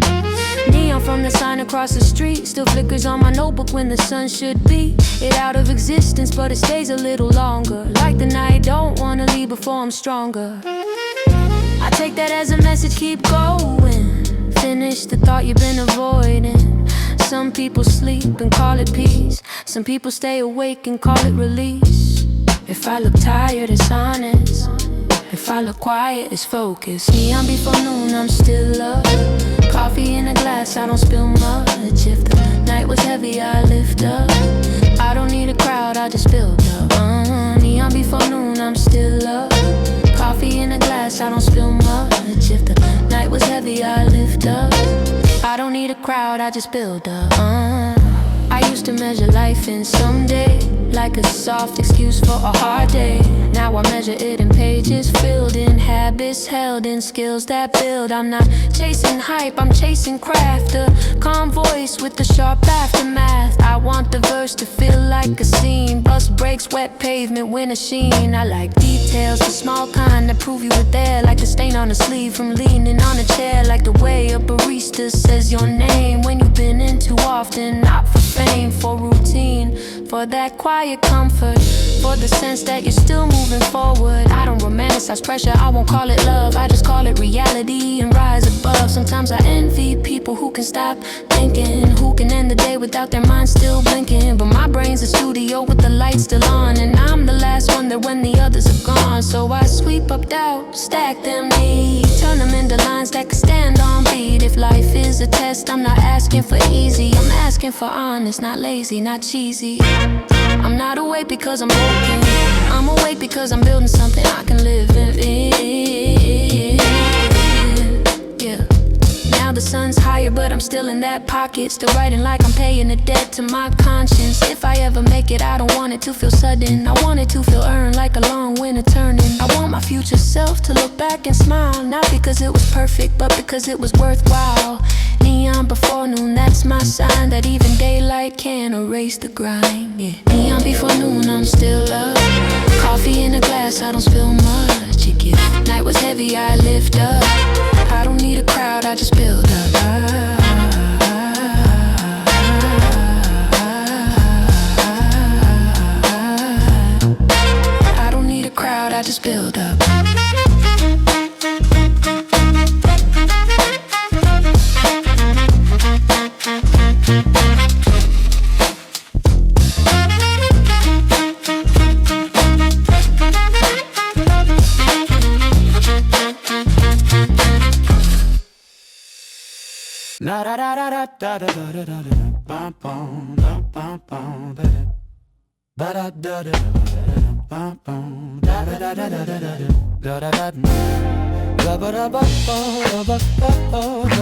Neon from the sign across the street still flickers on my notebook when the sun should be it out of existence, but it stays a little longer. Like the night, don't wanna leave before I'm stronger. I take that as a message, keep going. Finish the thought you've been avoiding. Some people sleep and call it peace. Some people stay awake and call it release. If I look tired, it's honest. If I look quiet, it's focus. Neon before noon, I'm still up. Coffee in a glass, I don't spill much. If the night was heavy, I lift up. I don't need a crowd, I just build up. Neon before noon, I'm still up. Coffee in a glass, I don't spill much. If the night was heavy, I lift up. I don't need a crowd, I just build up. I used to measure life in someday, like a soft excuse for a hard day. Now I measure it in pages filled in habits, held in skills that build. I'm not chasing hype, I'm chasing craft. A calm voice with the sharp aftermath. I want the verse to feel like a scene. Bus breaks, wet pavement, winter sheen. I like details, the small kind that prove you were there. Like the stain on a sleeve from leaning on a chair. Like the way a barista says your name when you've been in too often. Not for fame, for routine, for that quiet comfort, for the sense that you're still moving forward. I don't romanticize pressure, I won't call it love, I just call it reality and rise above. Sometimes I envy people who can stop thinking, who can end the day without their mind still blinking. But my brain's a studio with the lights still on, and I'm the last one there when the others are gone. So I sweep up doubt, stack them neat, turn them into lines that can stand on beat. If life is a test, I'm not asking for easy, I'm asking for honest, not lazy, not cheesy. I'm not awake because I'm broken, I'm awake because I'm building something I can live in. Yeah. Now the sun's higher, but I'm still in that pocket. Still writing like I'm paying a debt to my conscience. If I ever make it, I don't want it to feel sudden. I want it to feel earned, like a long winter turning. I want my future self to look back and smile, not because it was perfect, but because it was worthwhile. Neon before noon, that's my sign that even daylight can't erase the grind. Yeah. Neon before noon, I'm still up. Coffee in a glass, I don't spill much. Night was heavy, I lift up. I don't need a crowd, I just build up. I don't need a crowd, I just build up. La da da da da da da da da da bum bum da bum bum da da da da bum bum da da da da da da da da da ba da ba ba ba ba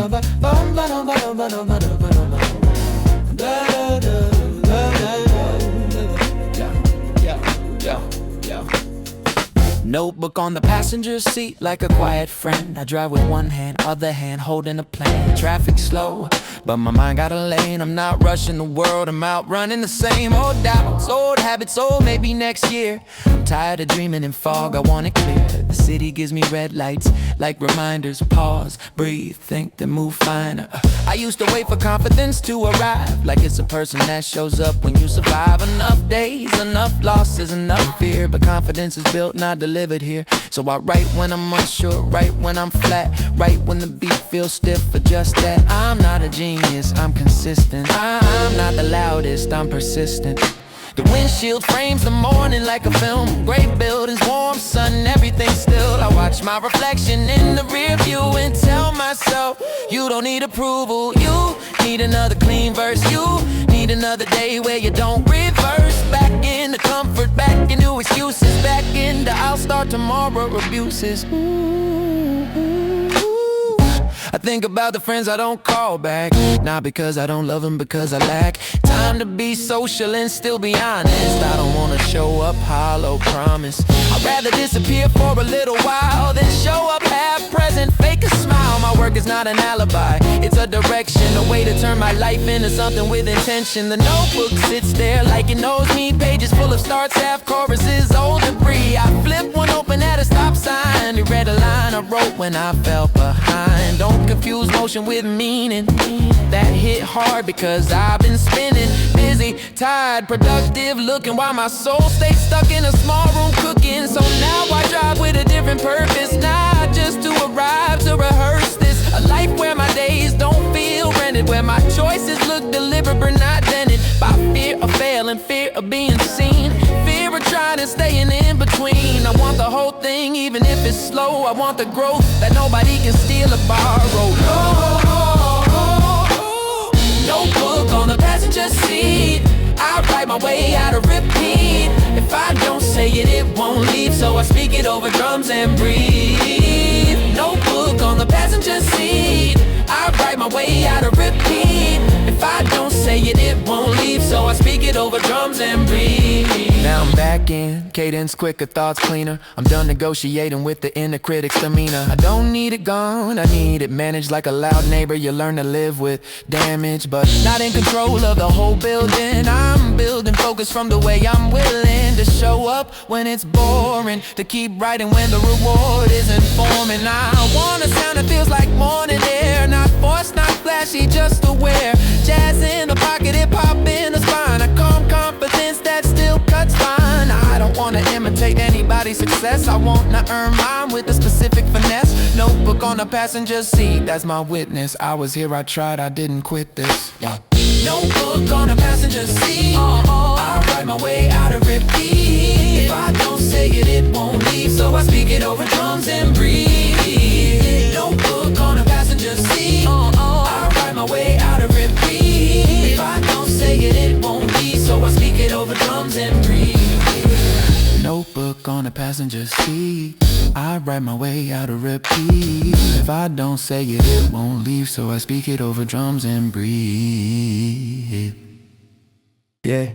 ba bum ba da ba da ba da ba da da. Notebook on the passenger seat like a quiet friend. I drive with one hand, other hand holding a plan. Traffic slow, but my mind got a lane. I'm not rushing the world, I'm out running the same old doubts, old habits, old maybe next year. I'm tired of dreaming in fog, I want it clear. The city gives me red lights like reminders. Pause, breathe, think, then move finer. I used to wait for confidence to arrive, like it's a person that shows up when you survive. Enough days, enough losses, enough fear, but confidence is built, not delivered here. So I write when I'm unsure, write when I'm flat, write when the beat feels stiff for just that. I'm not a genius, I'm consistent. I'm not the loudest, I'm persistent. The windshield frames the morning like a film. Great buildings, warm sun, everything still. I watch my reflection in the rear view and tell myself, you don't need approval, you need another clean verse. You need another day where you don't reverse. Back into comfort, back into excuses, back into I'll start tomorrow abuses. I think about the friends I don't call back, not because I don't love them, because I lack time to be social and still be honest. I don't wanna show up hollow, promise. I'd rather disappear for a little while than show up half present, fake a smile. My work is not an alibi, it's a direction, a way to turn my life into something with intention. The notebook sits there like it knows me, pages full of starts, half choruses, old debris. I flip one open at a stop sign, you read a line I wrote when I felt behind. Don't confuse motion with meaning. That hit hard because I've been spinning, busy, tired, productive, looking while my soul stays stuck in a small room cooking. So now I drive with a different purpose, not just to arrive, to rehearse this. A life where my days don't feel rented, where my choices look deliberate but not dented by fear of failing, fear of being seen, fear of trying and staying in between. I want the whole thing even if it's slow. I want the growth that nobody can steal or borrow. Notebook on the passenger seat, I write my way out of repeat. If I don't say it, it won't leave, so I speak it over drums and breathe. Notebook on the passenger seat, I write my way out of repeat. If I don't say it, it won't leave, so I speak it over drums and breathe. Now I'm back in, cadence quicker, thoughts cleaner. I'm done negotiating with the inner critic's demeanor. I don't need it gone, I need it managed like a loud neighbor. You learn to live with damage, but not in control of the whole building. I'm building focus from the way I'm willing to show up when it's boring, to keep writing when the reward isn't forming. I want a sound that feels like morning air, not forced, not flashy, just aware. Jazz in the pocket, hip hop in the spine. A calm confidence that still cuts fine. I don't wanna imitate anybody's success, I want to earn mine with a specific finesse. Notebook on the passenger seat, that's my witness. I was here, I tried, I didn't quit this. Yeah. Notebook on the passenger seat, I write my way out of repeat. If I don't say it, it won't leave, so I speak it over drums and breathe. Notebook on the passenger seat, I write my way out of repeat. If I don't say it, it won't leave, so I speak it over drums and breathe. Notebook on the passenger seat, I write my way out of repeat. If I don't say it, it won't leave, so I speak it over drums and breathe. Yeah.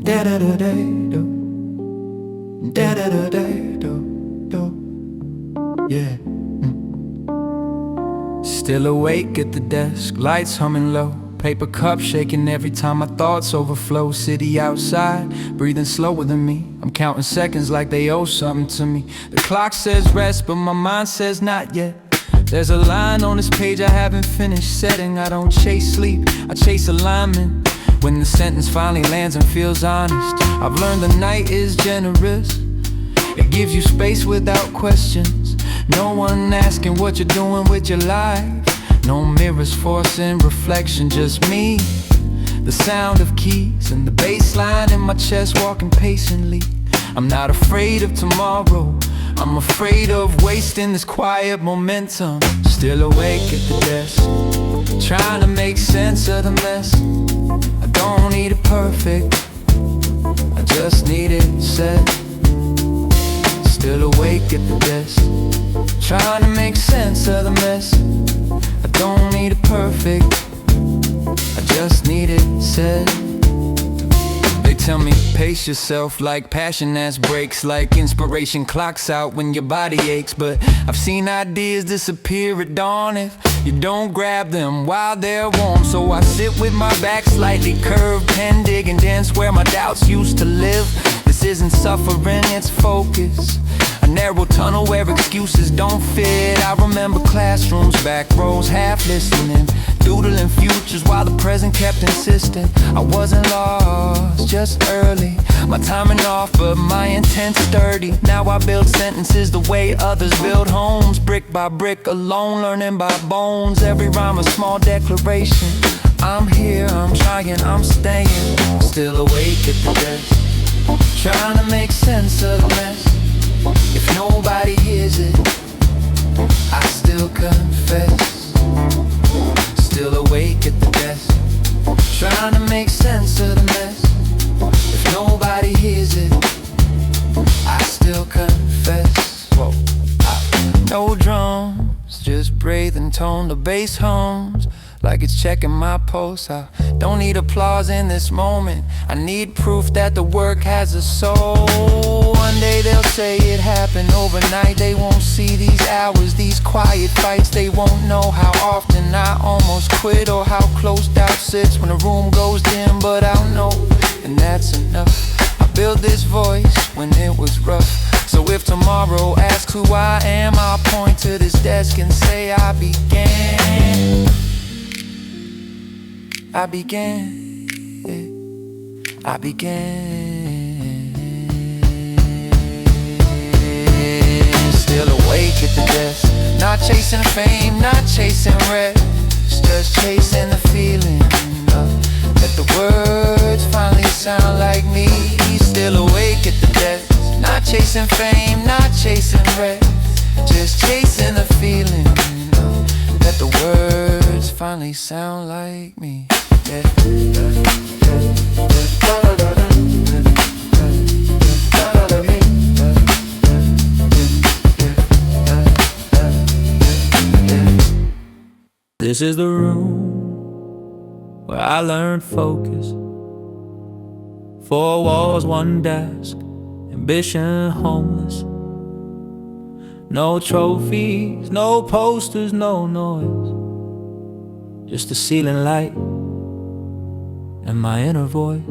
Da da da da do, da da da da do. Yeah. Still awake at the desk, lights humming low. Paper cup shaking every time my thoughts overflow. City outside, breathing slower than me. I'm counting seconds like they owe something to me. The clock says rest, but my mind says not yet. There's a line on this page I haven't finished setting. I don't chase sleep, I chase alignment. When the sentence finally lands and feels honest, I've learned the night is generous. It gives you space without questions. No one asking what you're doing with your life. No mirrors forcing reflection, just me. The sound of keys and the bass line in my chest walking patiently. I'm not afraid of tomorrow, I'm afraid of wasting this quiet momentum. Still awake at the desk, trying to make sense of the mess. I don't need it perfect, I just need it said. Still awake at the desk, trying to make sense of the mess. I don't need it perfect, I just need it said. They tell me pace yourself, like passion that's breaks, like inspiration clocks out when your body aches. But I've seen ideas disappear at dawn if you don't grab them while they're warm. So I sit with my back slightly curved, pen digging dents where my doubts used to live. This isn't suffering, it's focus. A narrow tunnel where excuses don't fit. I remember classrooms, back rows, half listening, doodling futures while the present kept insisting. I wasn't lost, just early. My timing off, but my intent sturdy. Now I build sentences the way others build homes, brick by brick, alone, learning by bones. Every rhyme a small declaration. I'm here, I'm trying, I'm staying. Still awake at the desk, trying to make sense of the mess. If nobody hears it, I still confess. Still awake at the desk, trying to make sense of the mess. If nobody hears it, I still confess. Whoa. No drums, just breathing tone, the bass hums like it's checking my pulse. I don't need applause in this moment, I need proof that the work has a soul. One day they'll say it happened overnight. They won't see these hours, these quiet fights. They won't know how often I almost quit, or how close doubt sits when the room goes dim. But I'll know, and that's enough. I built this voice when it was rough. So if tomorrow asks who I am, I'll point to this desk and say I began. I began. Still awake at the desk, not chasing fame, not chasing rest, just chasing the feeling that the words finally sound like me. Still awake at the desk, not chasing fame, not chasing rest, just chasing the feeling that the words finally sound like me. Yeah. This is the room where I learned focus. 4 walls, 1 desk, ambition homeless. No trophies, no posters, no noise, just the ceiling light and my inner voice.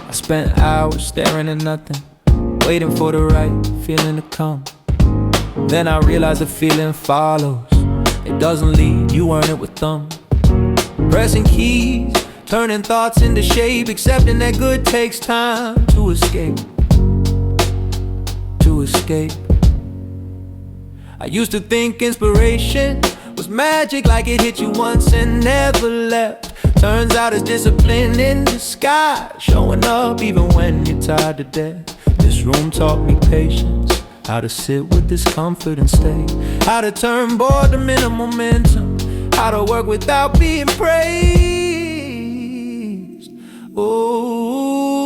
I spent hours staring at nothing, waiting for the right feeling to come. Then I realized the feeling follows, it doesn't lead, you earn it with thumb. Pressing keys, turning thoughts into shape, accepting that good takes time to escape. To escape. I used to think inspiration was magic, like it hit you once and never left. Turns out it's discipline in disguise, showing up even when you're tired to death. This room taught me patience, how to sit with discomfort and stay, how to turn boredom into momentum, how to work without being praised. Ooh,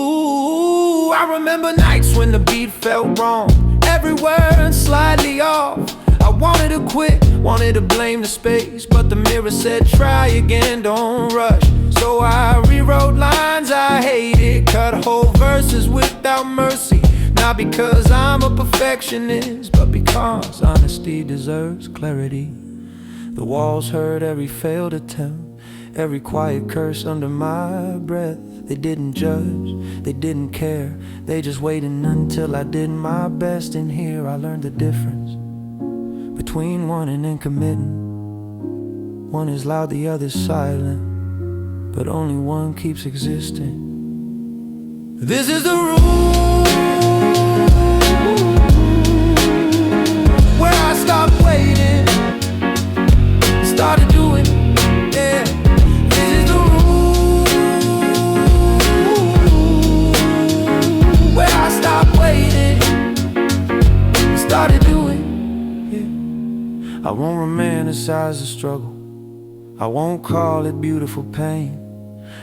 I remember nights when the beat felt wrong, every word slightly off. I wanted to quit, wanted to blame the space, but the mirror said try again, don't rush. So I rewrote lines I hated, cut whole verses without mercy. Not because I'm a perfectionist, but because honesty deserves clarity. The walls heard every failed attempt, every quiet curse under my breath. They didn't judge, they didn't care, they just waited until I did my best. And here I learned the difference between wanting and committing. One is loud, the other's silent, but only one keeps existing. This is the room where I stopped waiting, started doing, yeah. This is the room where I stopped waiting, started doing, yeah. I won't romanticize the struggle, I won't call it beautiful pain.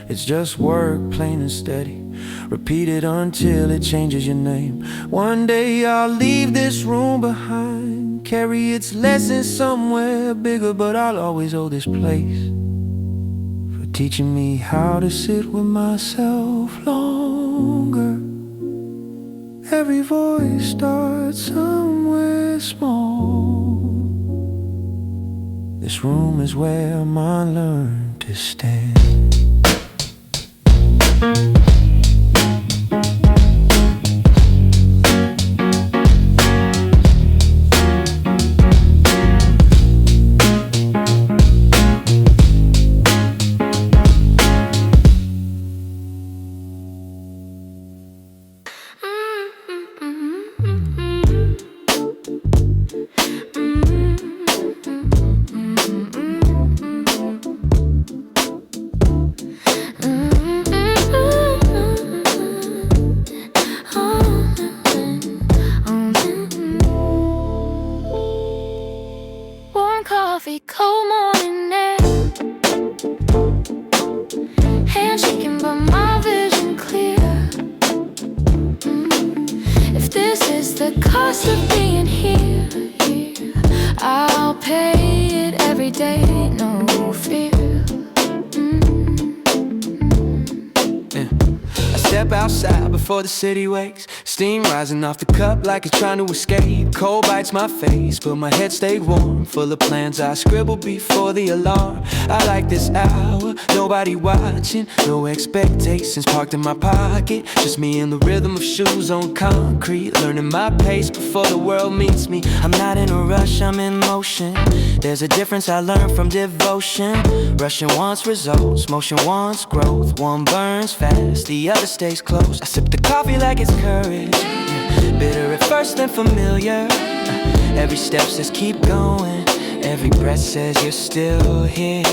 It's just work, plain and steady. Repeat it until it changes your name. One day I'll leave this room behind, carry its lessons somewhere bigger, but I'll always owe this place for teaching me how to sit with myself longer. Every voice starts somewhere small. This room is where mine learned to stand. Before the city wakes, steam rising off the cup like it's trying to escape. Cold bites my face, but my head stayed warm. Full of plans I scribbled before the alarm. I like this hour, nobody watching, no expectations parked in my pocket. Just me and the rhythm of shoes on concrete, learning my pace before the world meets me. I'm not in a rush, I'm in motion. There's a difference I learned from devotion. Rushing wants results, motion wants growth. One burns fast, the other stays close. I sip the coffee like it's courage, bitter at first then familiar. Every step says keep going, every breath says you're still here.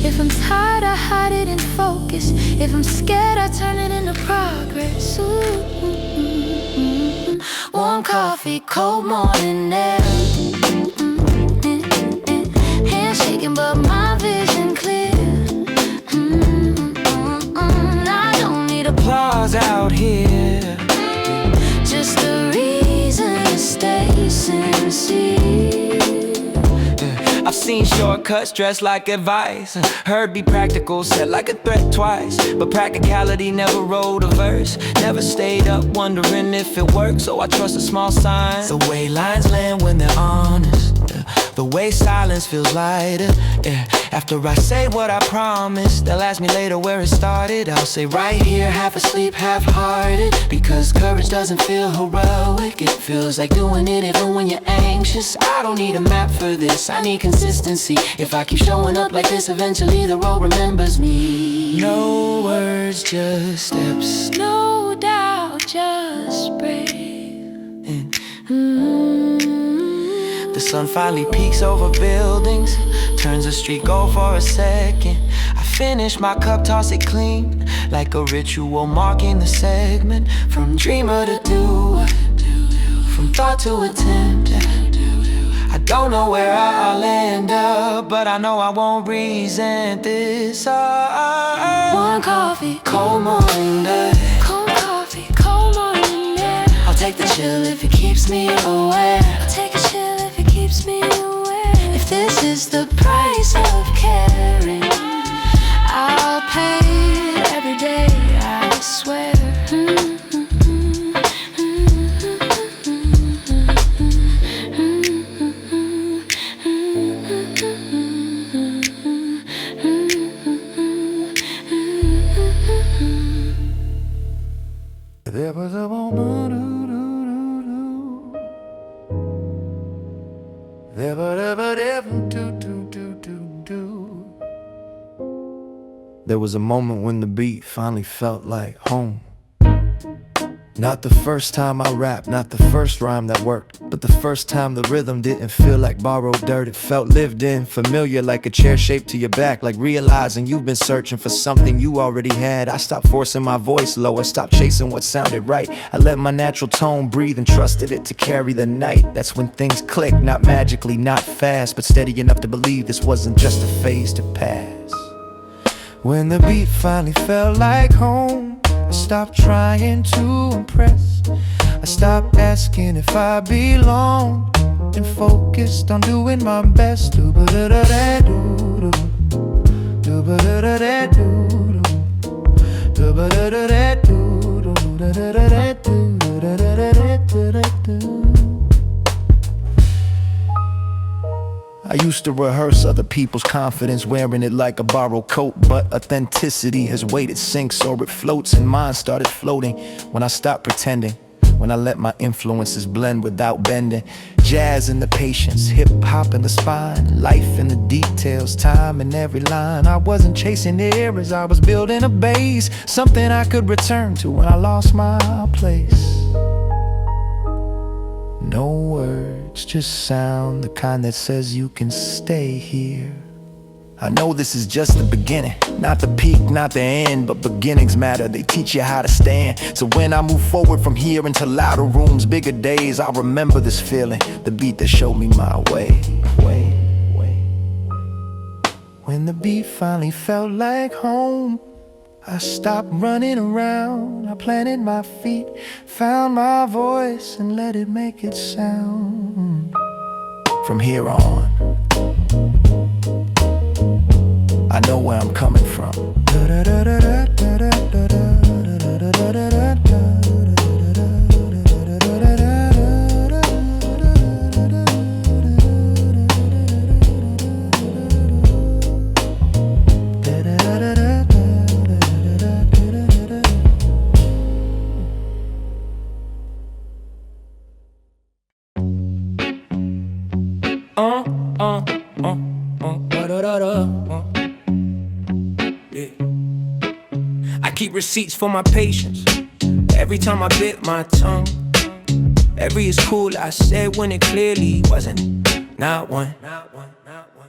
If I'm tired, I hide it in focus. If I'm scared, I turn it into progress. Warm coffee, cold morning air. Hands shaking, but my vision clear. I don't need applause out here, just a reason to stay sincere. I've seen shortcuts dressed like advice, heard be practical, said like a threat twice. But practicality never wrote a verse, never stayed up wondering if it worked. So I trust the small signs, the way lines land when they're honest, the way silence feels lighter, yeah. After I say what I promised, they'll ask me later where it started. I'll say right here, half asleep, half-hearted. Because courage doesn't feel heroic, it feels like doing it even when you're anxious. I don't need a map for this, I need consistency. If I keep showing up like this, eventually the road remembers me. No words, just steps. No doubt, just brave. The sun finally peeks over buildings, turns the street gold for a second. I finish my cup, toss it clean, like a ritual marking the segment. From dreamer to doer, from thought to attempt. I don't know where I'll end up, but I know I won't resent this. Warm coffee, cold morning day. Cold coffee, cold morning air. I'll take the chill if it keeps me aware. I'll take a chill if it keeps me aware. If this is the price of caring, I'll pay it every day, I swear. There was a moment when the beat finally felt like home. Not the first time I rapped, not the first rhyme that worked, but the first time the rhythm didn't feel like borrowed dirt. It felt lived in, familiar, like a chair shaped to your back, like realizing you've been searching for something you already had. I stopped forcing my voice low, I stopped chasing what sounded right. I let my natural tone breathe and trusted it to carry the night. That's when things clicked, not magically, not fast, but steady enough to believe this wasn't just a phase to pass. When the beat finally felt like home, I stopped trying to impress. I stopped asking if I belonged and focused on doing my best. Do-ba-da-da-da-doo-doo, do-ba-da-da-da-doo-doo, do-ba-da-da-da-doo-doo, da-da-da-da-doo-da-da-da-da-da-da-da. I used to rehearse other people's confidence, wearing it like a borrowed coat, but authenticity has weighted sinks or it floats, and mine started floating when I stopped pretending, when I let my influences blend without bending. Jazz in the patience, hip-hop in the spine, life in the details, time in every line. I wasn't chasing errors, I was building a base, something I could return to when I lost my place. No words, just sound, the kind that says you can stay here. I know this is just the beginning, not the peak, not the end, but beginnings matter, they teach you how to stand. So when I move forward from here into louder rooms, bigger days, I'll remember this feeling, the beat that showed me my way. When the beat finally felt like home, I stopped running around, I planted my feet, found my voice and let it make it sound. From here on, I know where I'm coming from. I keep receipts for my patience. Every time I bit my tongue, every is cool I said when it clearly wasn't. Not one.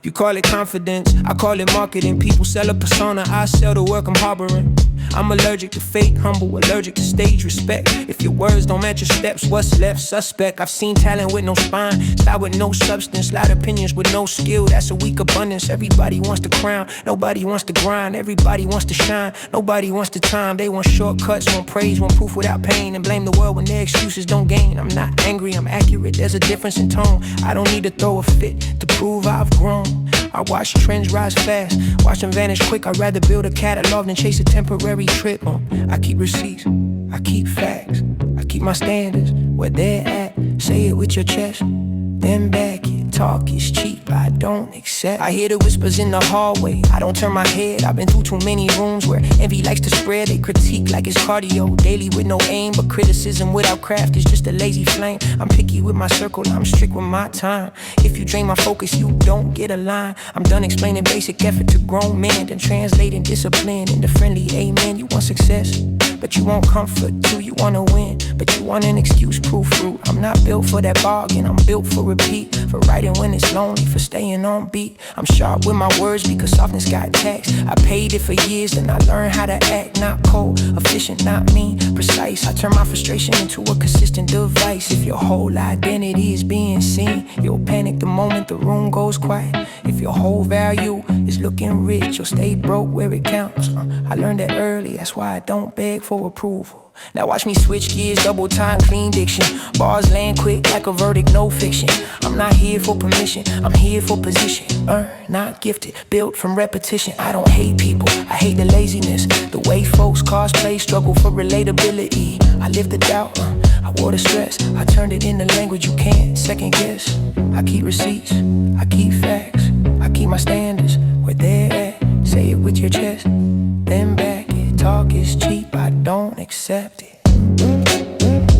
You call it confidence, I call it marketing. People sell a persona, I sell the work I'm harboring. I'm allergic to fake, humble, allergic to stage respect. If your words don't match your steps, what's left? Suspect. I've seen talent with no spine, style with no substance, loud opinions with no skill. That's a weak abundance. Everybody wants the crown, nobody wants to grind. Everybody wants to shine, nobody wants the time. They want shortcuts, want praise, want proof without pain, and blame the world when their excuses don't gain. I'm not angry, I'm accurate, there's a difference in tone. I don't need to throw a fit to prove I've grown. I watch trends rise fast, watch them vanish quick. I'd rather build a catalog than chase a temporary trip. I keep receipts, I keep facts, I keep my standards where they're at. Say it with your chest, then back it. Talk is cheap, I don't accept. I hear the whispers in the hallway, I don't turn my head. I've been through too many rooms where envy likes to spread. They critique like it's cardio, daily with no aim. But criticism without craft is just a lazy flame. I'm picky with my circle, I'm strict with my time. If you drain my focus, you don't get a line. I'm done explaining basic effort to grown men, then translating discipline into friendly amen. You want success, but you want comfort too. You wanna win, but you want an excuse-proof route. I'm not built for that bargain, I'm built for repeat. For writing when it's lonely, for staying on beat. I'm sharp with my words because softness got taxed. I paid it for years, then I learned how to act. Not cold, efficient, not mean, precise. I turn my frustration into a consistent device. If your whole identity is being seen, you'll panic the moment the room goes quiet. If your whole value is looking rich, you'll stay broke where it counts. I learned that early, that's why I don't beg for approval. Now watch me switch gears, double time, clean diction. Bars land quick like a verdict, no fiction. I'm not here for permission, I'm here for position. Not gifted, built from repetition. I don't hate people, I hate the laziness. The way folks cosplay, struggle for relatability. I lived the doubt, I wore the stress. I turned it into language you can't second guess. I keep receipts, I keep facts, I keep my standards where they're at. Say it with your chest, then back it. Talk is cheap, I don't accept it.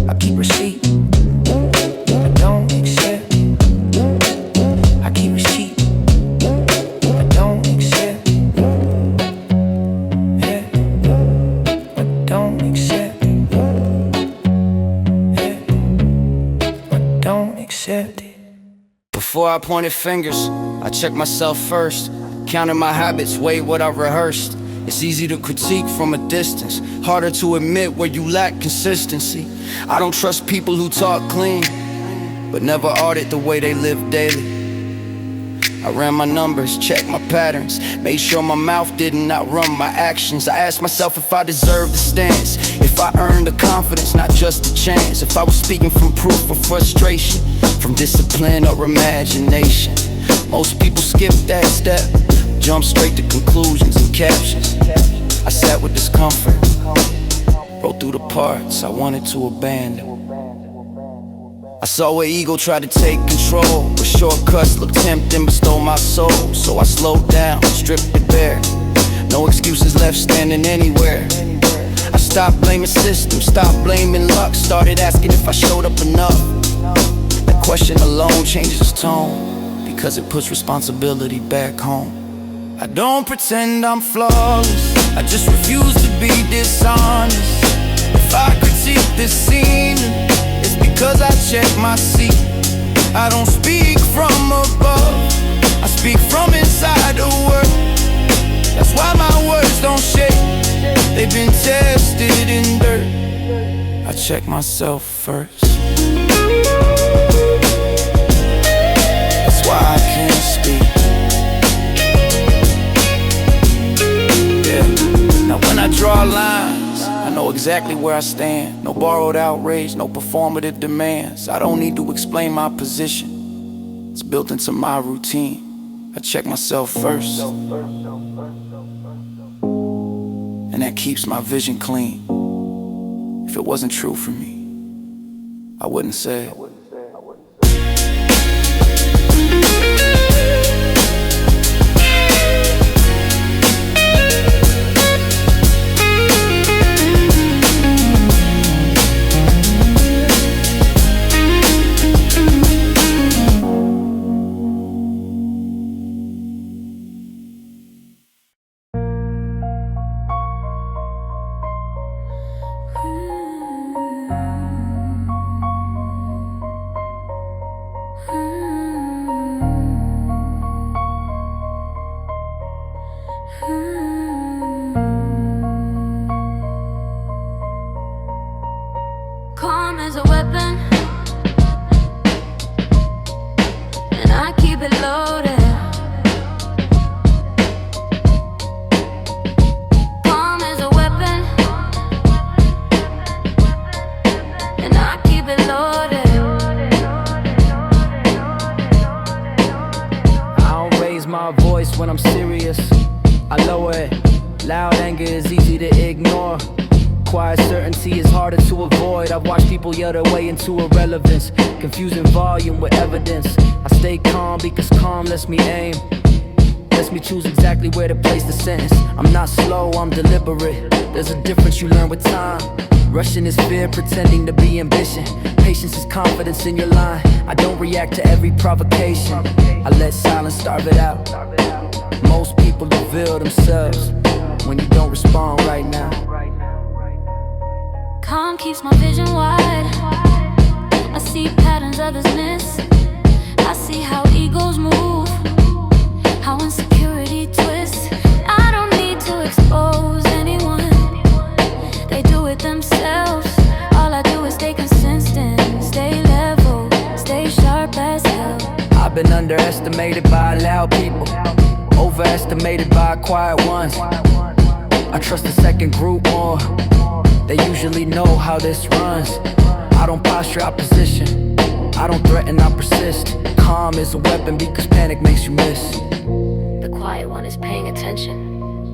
I keep receipt, I don't accept it. Before I pointed fingers, I checked myself first. Counted my habits, weighed what I rehearsed. It's easy to critique from a distance, harder to admit where you lack consistency. I don't trust people who talk clean, but never audit the way they live daily. I ran my numbers, checked my patterns, made sure my mouth didn't outrun my actions. I asked myself if I deserved the stance, if I earned the confidence, not just a chance, if I was speaking from proof or frustration, from discipline or imagination. Most people skip that step, jump straight to conclusions and captions. I sat with discomfort, wrote through the parts I wanted to abandon. I saw where ego tried to take control, where shortcuts looked tempting but stole my soul. So I slowed down, stripped it bare, no excuses left standing anywhere. I stopped blaming systems, stopped blaming luck, started asking if I showed up enough. That question alone changes tone, because it puts responsibility back home. I don't pretend I'm flawless, I just refuse to be dishonest. If I critique this scene, it's because I check my seat. I don't speak from above, I speak from inside the world. That's why my words don't shake, they've been tested in dirt. I check myself first, that's why I can't speak. Yeah. Now when I draw lines, I know exactly where I stand. No borrowed outrage, no performative demands. I don't need to explain my position, it's built into my routine. I check myself first, and that keeps my vision clean. If it wasn't true for me, I wouldn't say it. Calm as a weapon, and I keep it loaded. Calm as a weapon, and I keep it loaded. I don't raise my voice when I'm serious, I lower it. Loud anger is easy to ignore, quiet certainty is harder to avoid. I've watched people yell their way into irrelevance, confusing volume with evidence. I stay calm because calm lets me aim, lets me choose exactly where to place the sentence. I'm not slow, I'm deliberate. There's a difference you learn with time. Rushing is fear, pretending to be ambition. Patience is confidence in your line. I don't react to every provocation, I let silence starve it out. Most people reveal themselves when you don't respond right now. Calm keeps my vision wide, I see patterns others miss. I see how egos move, how insecurity twists. I don't need to expose anyone, they do it themselves. All I do is stay consistent, stay level, stay sharp as hell. I've been underestimated by loud people, overestimated by quiet ones. I trust the second group more, they usually know how this runs. I don't posture opposition, I don't threaten, I persist. Calm is a weapon because panic makes you miss. The quiet one is paying attention,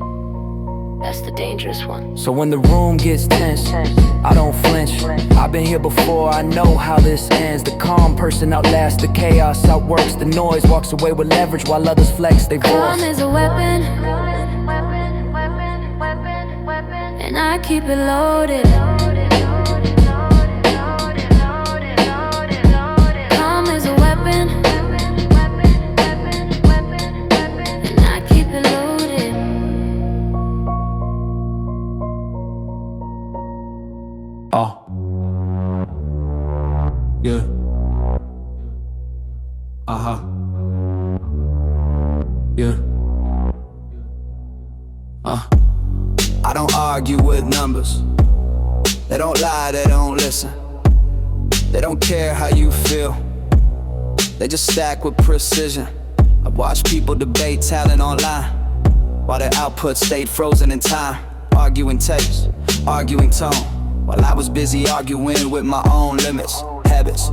that's the dangerous one. So when the room gets tense, I don't flinch. I've been here before, I know how this ends. The calm person outlasts the chaos, outworks the noise, walks away with leverage while others flex their voice. Calm is a weapon, and I keep it loaded. Calm is a weapon, and I keep it loaded. Oh. Yeah. Uh-huh. Yeah. I don't argue with numbers. They don't lie, they don't listen. They don't care how you feel. They just stack with precision. I watch people debate talent online while their output stayed frozen in time. Arguing taste, arguing tone, while I was busy arguing with my own limits, habits,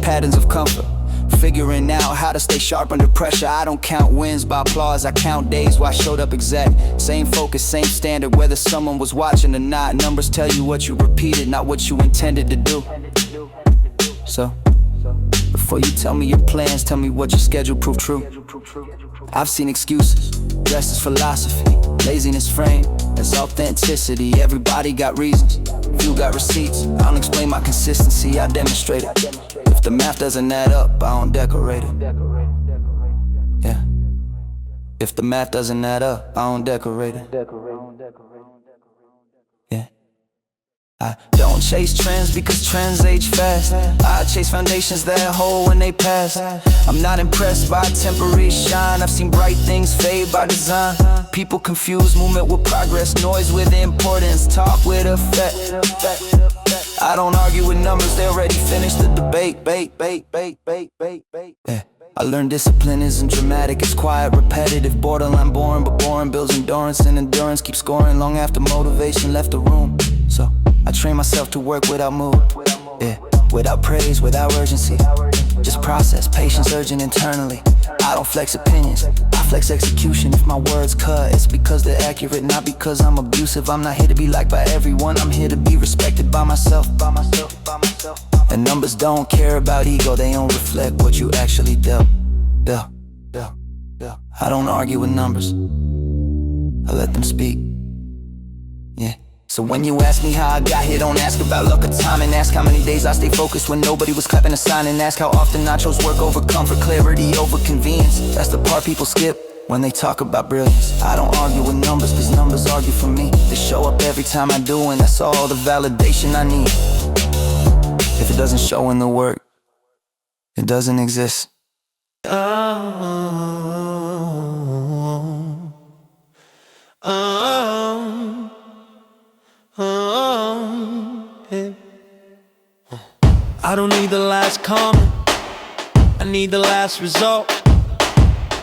patterns of comfort, figuring out how to stay sharp under pressure. I don't count wins by applause, I count days where I showed up exact. Same focus, same standard, whether someone was watching or not. Numbers tell you what you repeated, not what you intended to do. So, before you tell me your plans, tell me what your schedule proved true. I've seen excuses, dressed as philosophy, laziness framed as authenticity. Everybody got reasons, few got receipts. I don't explain my consistency, I demonstrate it. If the math doesn't add up, I don't decorate it. Yeah. If the math doesn't add up, I don't decorate it. Yeah. I don't chase trends because trends age fast. I chase foundations that hold when they pass. I'm not impressed by temporary shine. I've seen bright things fade by design. People confuse movement with progress, noise with importance, talk with effect. I don't argue with numbers, they already finished the debate. Yeah. I learned discipline isn't dramatic, it's quiet, repetitive, borderline boring, but boring builds endurance, and endurance keeps scoring long after motivation left the room. So I train myself to work without mood, yeah, without praise, without urgency. Just process, patience urgent internally. I don't flex opinions, I flex execution. If my words cut, it's because they're accurate, not because I'm abusive. I'm not here to be liked by everyone, I'm here to be respected by myself. And numbers don't care about ego, they don't reflect what you actually dealt. I don't argue with numbers, I let them speak. Yeah. So when you ask me how I got here, don't ask about luck or timing. Ask how many days I stay focused when nobody was clapping a sign. And ask how often I chose work over comfort, clarity over convenience. That's the part people skip when they talk about brilliance. I don't argue with numbers, cause numbers argue for me. They show up every time I do, and that's all the validation I need. If it doesn't show in the work, it doesn't exist. I don't need the last comment, I need the last result.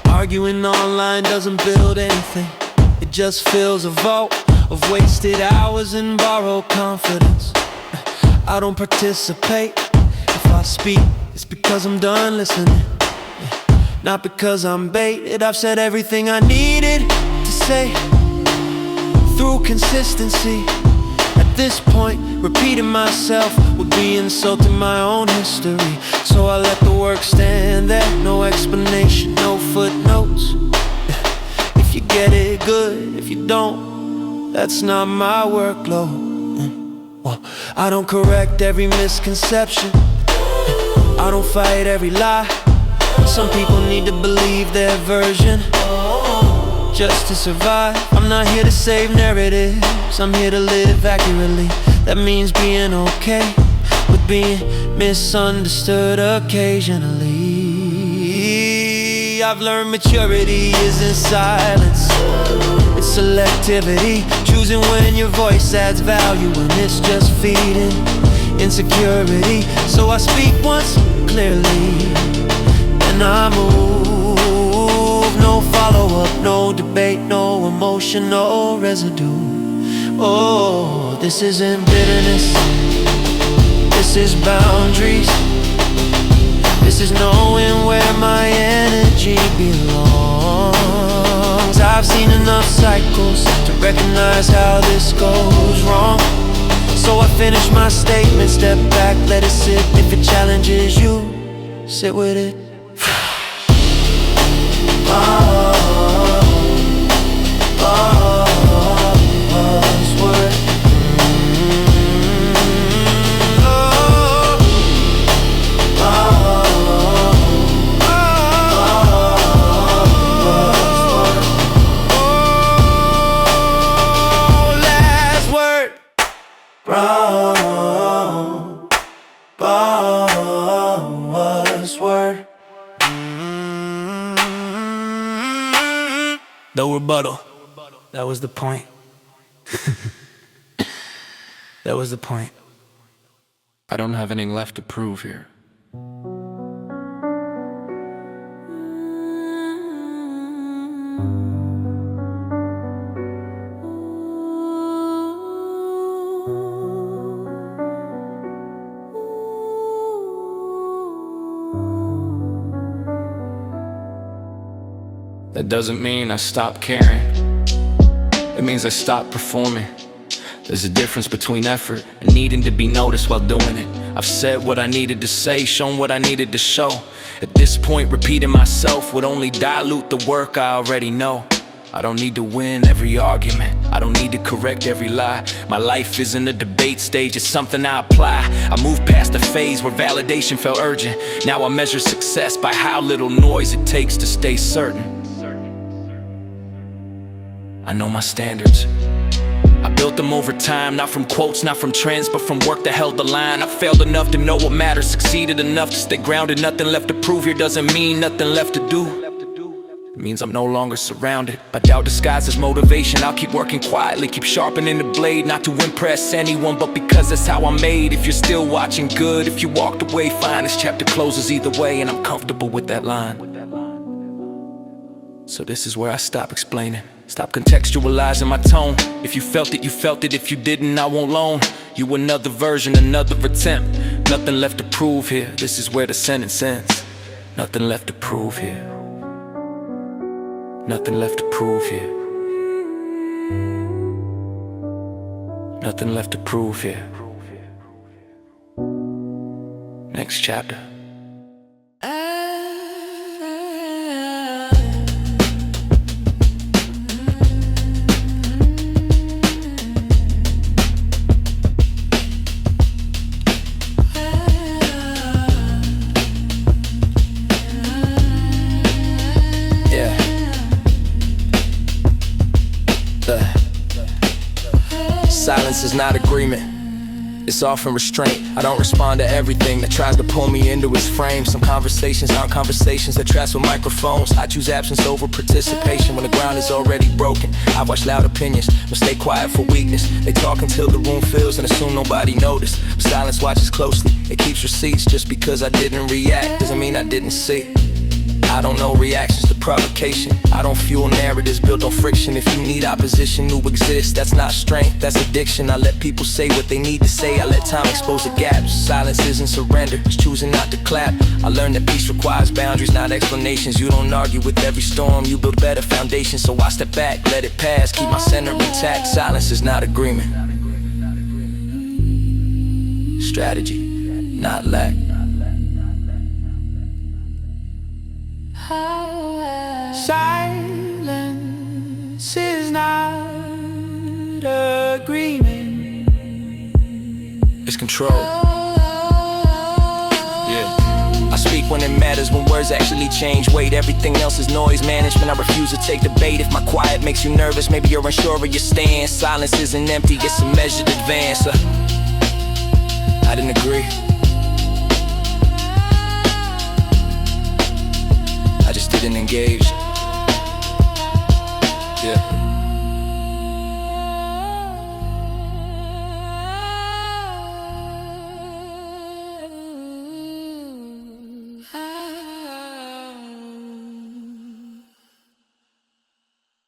Arguing online doesn't build anything, it just fills a vault of wasted hours and borrowed confidence. I don't participate, if I speak, it's because I'm done listening, not because I'm baited. I've said everything I needed to say through consistency. At this point, repeating myself would be insulting my own history. So I let the work stand there, no explanation, no footnotes. If you get it, good. If you don't, that's not my workload. Well, I don't correct every misconception, I don't fight every lie. Some people need to believe their version just to survive. I'm not here to save narratives, I'm here to live accurately. That means being okay with being misunderstood occasionally. I've learned maturity isn't silence, it's selectivity. Choosing when your voice adds value and it's just feeding insecurity. So I speak once clearly and I move. No follow-up, no debate, no emotional residue. Oh, this isn't bitterness, this is boundaries. This is knowing where my energy belongs. I've seen enough cycles to recognize how this goes wrong. So I finish my statement, step back, let it sit. If it challenges you, sit with it. No rebuttal. That was the point. That was the point. I don't have anything left to prove here. That doesn't mean I stopped caring. It means I stopped performing. There's a difference between effort and needing to be noticed while doing it. I've said what I needed to say, shown what I needed to show. At this point, repeating myself would only dilute the work I already know. I don't need to win every argument. I don't need to correct every lie. My life isn't a debate stage, it's something I apply. I moved past the phase where validation felt urgent. Now I measure success by how little noise it takes to stay certain. I know my standards. I built them over time, not from quotes, not from trends, but from work that held the line. I failed enough to know what matters, succeeded enough to stay grounded. Nothing left to prove here doesn't mean nothing left to do. It means I'm no longer surrounded by doubt disguised as motivation. I'll keep working quietly, keep sharpening the blade, not to impress anyone, but because that's how I'm made. If you're still watching, good. If you walked away, fine. This chapter closes either way, and I'm comfortable with that line. So this is where I stop explaining, stop contextualizing my tone. If you felt it, you felt it. If you didn't, I won't loan you another version, another attempt. Nothing left to prove here. This is where the sentence ends. Nothing left to prove here. Nothing left to prove here. Nothing left to prove here. Next chapter. Silence is not agreement, it's often restraint. I don't respond to everything that tries to pull me into its frame. Some conversations aren't conversations that traps with microphones. I choose absence over participation when the ground is already broken. I watch loud opinions, but stay quiet for weakness. They talk until the room fills and assume nobody noticed. But silence watches closely, it keeps receipts. Just because I didn't react doesn't mean I didn't see. I don't know reactions to provocation. I don't fuel narratives built on friction. If you need opposition to exist, that's not strength, that's addiction. I let people say what they need to say. I let time expose the gaps. Silence isn't surrender, it's choosing not to clap. I learned that peace requires boundaries, not explanations. You don't argue with every storm, you build better foundations. So I step back, let it pass, keep my center intact. Silence is not agreement. Strategy, not lack. Silence is not agreement, It's control. I speak when it matters, when words actually change weight. Everything else is noise management. I refuse to take the bait. If my quiet makes you nervous, maybe you're unsure of your stance. Silence isn't empty, it's a measured advance.